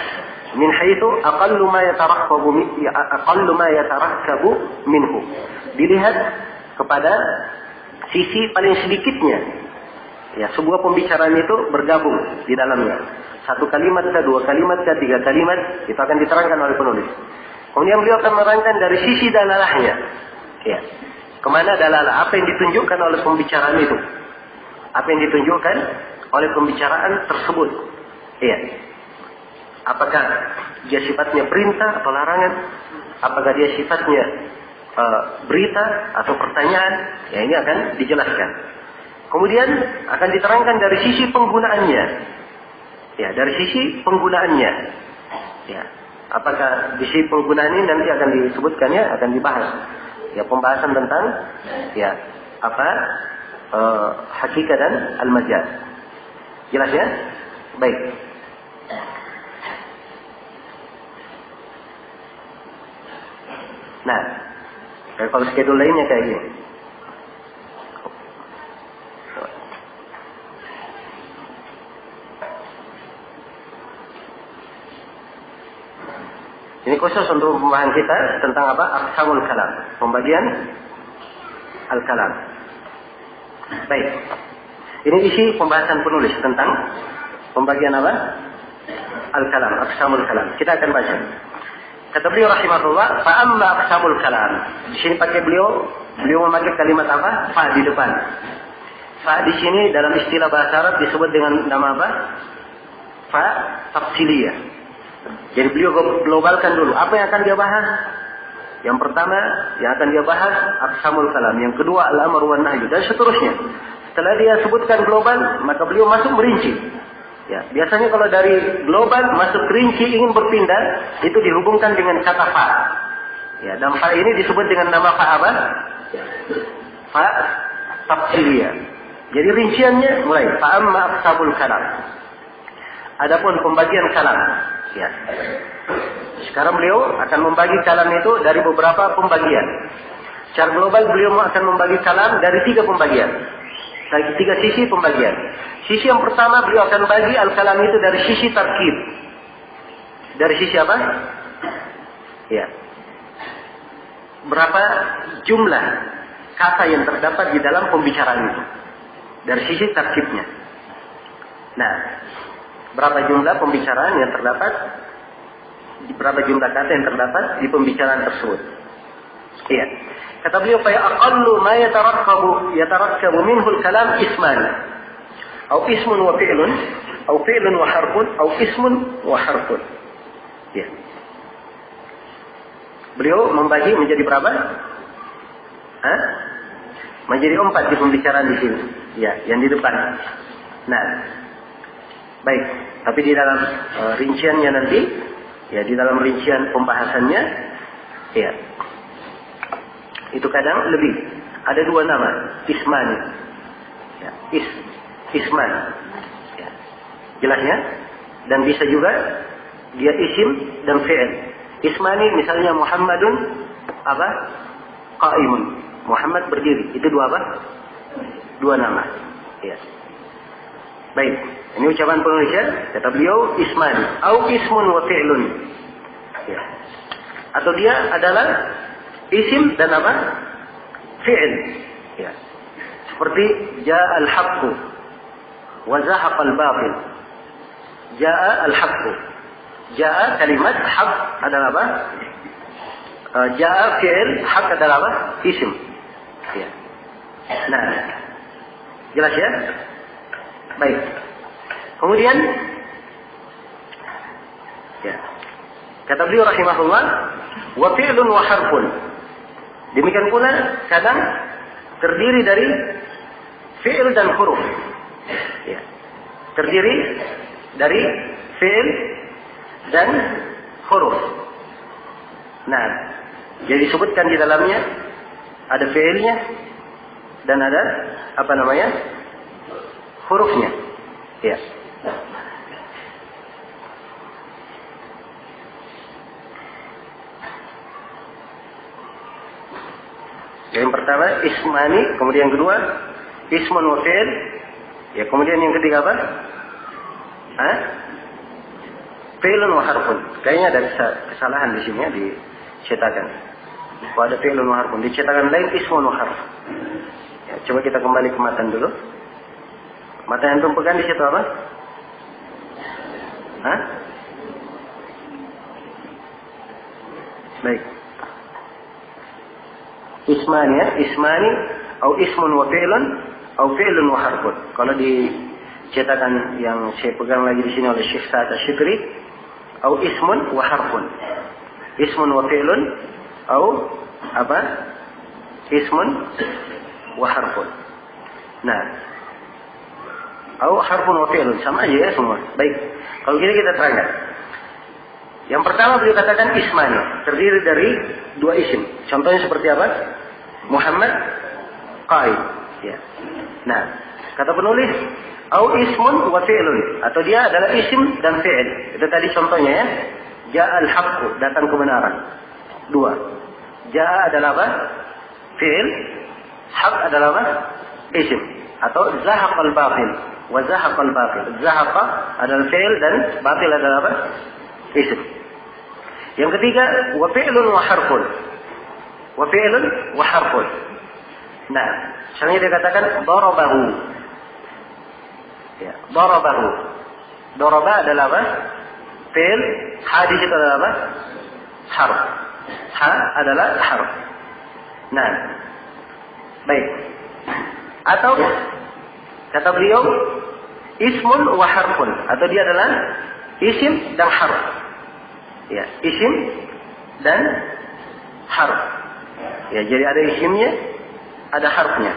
min haitsu aqallu ma yatarakkabu minhu. Dilihat kepada sisi paling sedikitnya. Ya, sebuah pembicaraan itu bergabung di dalamnya. 1 kalimat ke 2 kalimat ke 3 kalimat itu akan diterangkan oleh penulis. Kemudian beliau akan menerangkan dari sisi dalalahnya. Ya. Kemana dalalah? Apa yang ditunjukkan oleh pembicaraan itu? Apa yang ditunjukkan oleh pembicaraan tersebut? Iya. Apakah dia sifatnya perintah atau larangan? Apakah dia sifatnya berita atau pertanyaan? Ya, ini akan dijelaskan. Kemudian akan diterangkan dari sisi penggunaannya. Ya, dari sisi penggunaannya. Ya, apakah di sisi penggunaan ini nanti akan disebutkan ya, akan dibahas. Ya, pembahasan tentang ya apa hakikat dan al-majaz. Jelas ya? Baik. Nah, kalau schedule lainnya kayak gini. Ini khusus untuk pembahasan kita tentang apa? Aqsamul kalam, pembagian al-kalam. Baik. Ini isi pembahasan penulis tentang pembagian apa? Al-kalam, aqsamul kalam. Kita akan baca. Kata beliau rahimahullah, fa amma aqsamul kalam. Di sini pakai beliau memakai kalimat apa? Fa di depan. Fa di sini dalam istilah bahasa Arab disebut dengan nama apa? Fa tafsiliyah. Jadi beliau globalkan dulu. Apa yang akan dia bahas? Yang pertama yang akan dia bahas aqsamul kalam. Yang kedua al-amr wan nahy dan seterusnya. Setelah dia sebutkan global, maka beliau masuk merinci. Ya, biasanya kalau dari global masuk rinci ingin berpindah, itu dihubungkan dengan kata fa. Ya, dan fa ini disebut dengan nama fa apa? Fa tafsiliyah. Jadi rinciannya mulai fa amma aqsamul kalam. Adapun pembagian kalam, ya. Sekarang beliau akan membagi kalam itu dari beberapa pembagian. Secara global beliau akan membagi kalam dari 3 pembagian. Dari 3 sisi pembagian. Sisi yang pertama beliau akan bagi al-kalam itu dari sisi tarkib. Dari sisi apa? Ya. Berapa jumlah kata yang terdapat di dalam pembicaraan itu. Dari sisi tarkibnya. Nah, berapa jumlah pembicaraan yang terdapat, berapa jumlah kata yang terdapat di pembicaraan tersebut. Iya. Kata beliau, fa aqallu ma yatarakkabu minhu al-kalam isman. Atau ismun wa fi'lun, atau fi'lun wa harfun, atau ismun wa harfun. Ya. Beliau membagi menjadi berapa? Menjadi 4 di pembicaraan di sini. Ya, yang di depan. Nah, baik. Tapi di dalam rinciannya nanti, ya di dalam rincian pembahasannya, ya itu kadang lebih. Ada 2 nama, ismani. Ya, isman. Ya. Jelasnya? Dan bisa juga dia isim dan fi'il. Ismani misalnya Muhammadun apa? Qaimun. Muhammad berdiri. Itu 2 apa? 2 nama. Ya. Baik. Ini ucapan penulis ya. Kata beliau ismani. Au ismun wa fi'lun. Ya. Atau dia adalah isim dan apa? Fi'il. Ya. Seperti ja'al haqqu wa zahaqal batil. Ja'a al-haqqu. Ja'a kalimat, haq adalah apa? Ja'a fi'il, haq adalah apa? Isim. Ya. Nah, jelas ya? Baik. Kemudian, ya, kata beliau rahimahullah, wa fi'lun wa harfun. Demikian pula kadang terdiri dari fi'il dan huruf. Ya. Terdiri dari fi'il dan huruf. Nah, jadi disebutkan di dalamnya ada fi'ilnya dan ada apa namanya? Hurufnya. Ya. Yang pertama ismani, kemudian yang kedua ismun wa fi'il. Ya, kemudian yang ketiga apa? Fi'lun wa harfun. Kayaknya ada kesalahan di sini ya, di cetakan. Kalau ada fi'lun wa harfun, di cetakan lain ismun wa harf. Ya, coba kita kembali ke matan dulu. Matan yang antum pegang di situ apa? Baik. Ismani ya, ismani atau ismun wa fi'lun atau fi'lun wa harfun. Kalau di cetakan yang saya pegang lagi di sini oleh Syekh Sa'ad Asy-Syukri, atau ismun wa harfun. Ismun wa fi'lun atau apa? Ismun wa harfun. Nah, atau harfun wa fi'lun sama aja ya semua. Baik. Kalau gini kita terangkan. Yang pertama beliau katakan ismani, terdiri dari dua isim. Contohnya seperti apa? Muhammad Qaid. Ya. Nah, kata penulis, au ismun wa fi'lun, atau dia adalah isim dan fi'il. Itu tadi contohnya ya. Ja'al haqqu, datang kebenaran. Dua. Ja'a adalah apa? Fi'il. Haq adalah apa? Isim. Atau zahaqal batil. Wa zahaqal batil. Zahaqa adalah fi'il dan batil adalah apa? Isim. Yang ketiga, wa fi'lun wa harfun. Wa fi'lun wa harfun. Nah, misalnya dia katakan darabahu. Ya, darabahu. Daraba adalah apa? Fi'il, hadis itu adalah apa? Harf. Ha adalah harf. Nah, baik. Atau kata beliau ismun wa harfun, atau dia adalah isim dan harf. Ya, isim dan harf. Ya, jadi ada isimnya, ada harfnya.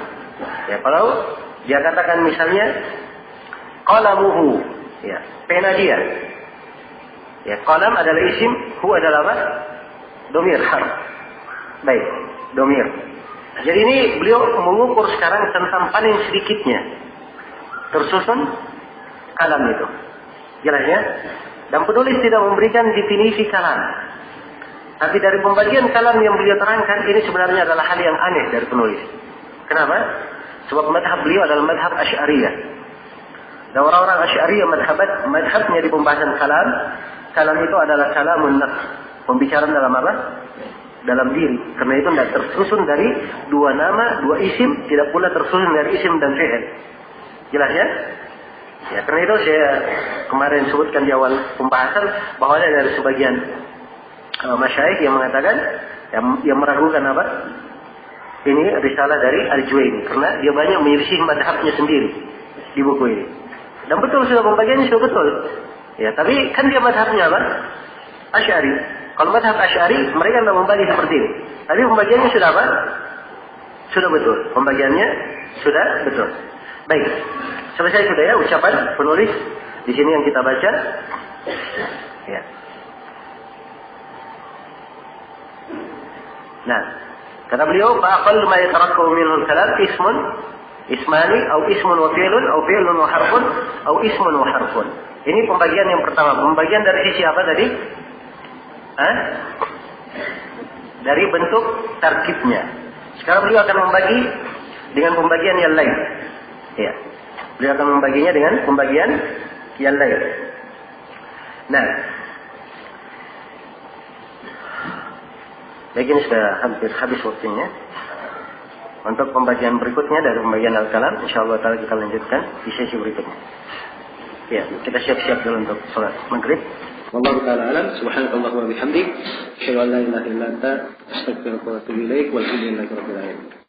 Ya, kalau dia katakan misalnya qalamuhu, ya, pena dia. Ya, qalam adalah isim, hu adalah apa? Domir, harf. Baik, domir. Jadi ini beliau mengukur sekarang tentang paling sedikitnya tersusun kalam itu. Jelas ya? Dan penulis tidak memberikan definisi kalam. Tapi dari pembagian kalam yang beliau terangkan, ini sebenarnya adalah hal yang aneh dari penulis. Kenapa? Sebab madhab beliau adalah madhab Asy'ariyah. Dan orang-orang Asy'ariyah madhabnya di pembahasan kalam, kalam itu adalah kalamun nafs, pembicaraan dalam apa? Dalam diri. Karena itu tidak tersusun dari dua nama, dua isim, tidak pula tersusun dari isim dan fi'il. Jelas ya? Ya, karena itu saya kemarin sebutkan di awal pembahasan bahwa ada dari sebagian masyayikh yang mengatakan, yang meragukan apa? Ini risalah dari Al-Juwaini, karena dia banyak menyelisih madhabnya sendiri di buku ini. Dan betul sudah pembagiannya sudah betul. Ya, tapi kan dia madhabnya apa? Asy'ari. Kalau madhab Asy'ari, mereka tidak membagi seperti ini. Tapi pembagiannya sudah apa? Sudah betul. Pembagiannya sudah betul. Baik. Selesai sudah ya ucapan penulis di sini yang kita baca. Ya. Nah, kata beliau, fa'aqallu ma yatarakkabu minhu al-kalam ismun, ismani, atau ismun wa fi'lun, atau fi'lun wa harfun, atau ismun wa harfun. Ini pembagian yang pertama. Pembagian dari sisi apa tadi? Dari bentuk tarkibnya. Sekarang beliau akan membagi dengan pembagian yang lain. Ya. Beliau akan membaginya dengan pembagian yang lain. Nah, baik, ini sudah hampir habis waktunya. Untuk pembagian berikutnya dari pembagian al-kalam, insyaallah taala kita lanjutkan di sesi berikutnya. Ya, kita siap-siap dulu untuk sholat maghrib. Wallahu ta'ala alam. Subhanakallahumma bihamdik, asyhadu an la ilaha illa anta, astaghfiruka wa atubu ilaik. Walhamdulillahi rabbil alamin.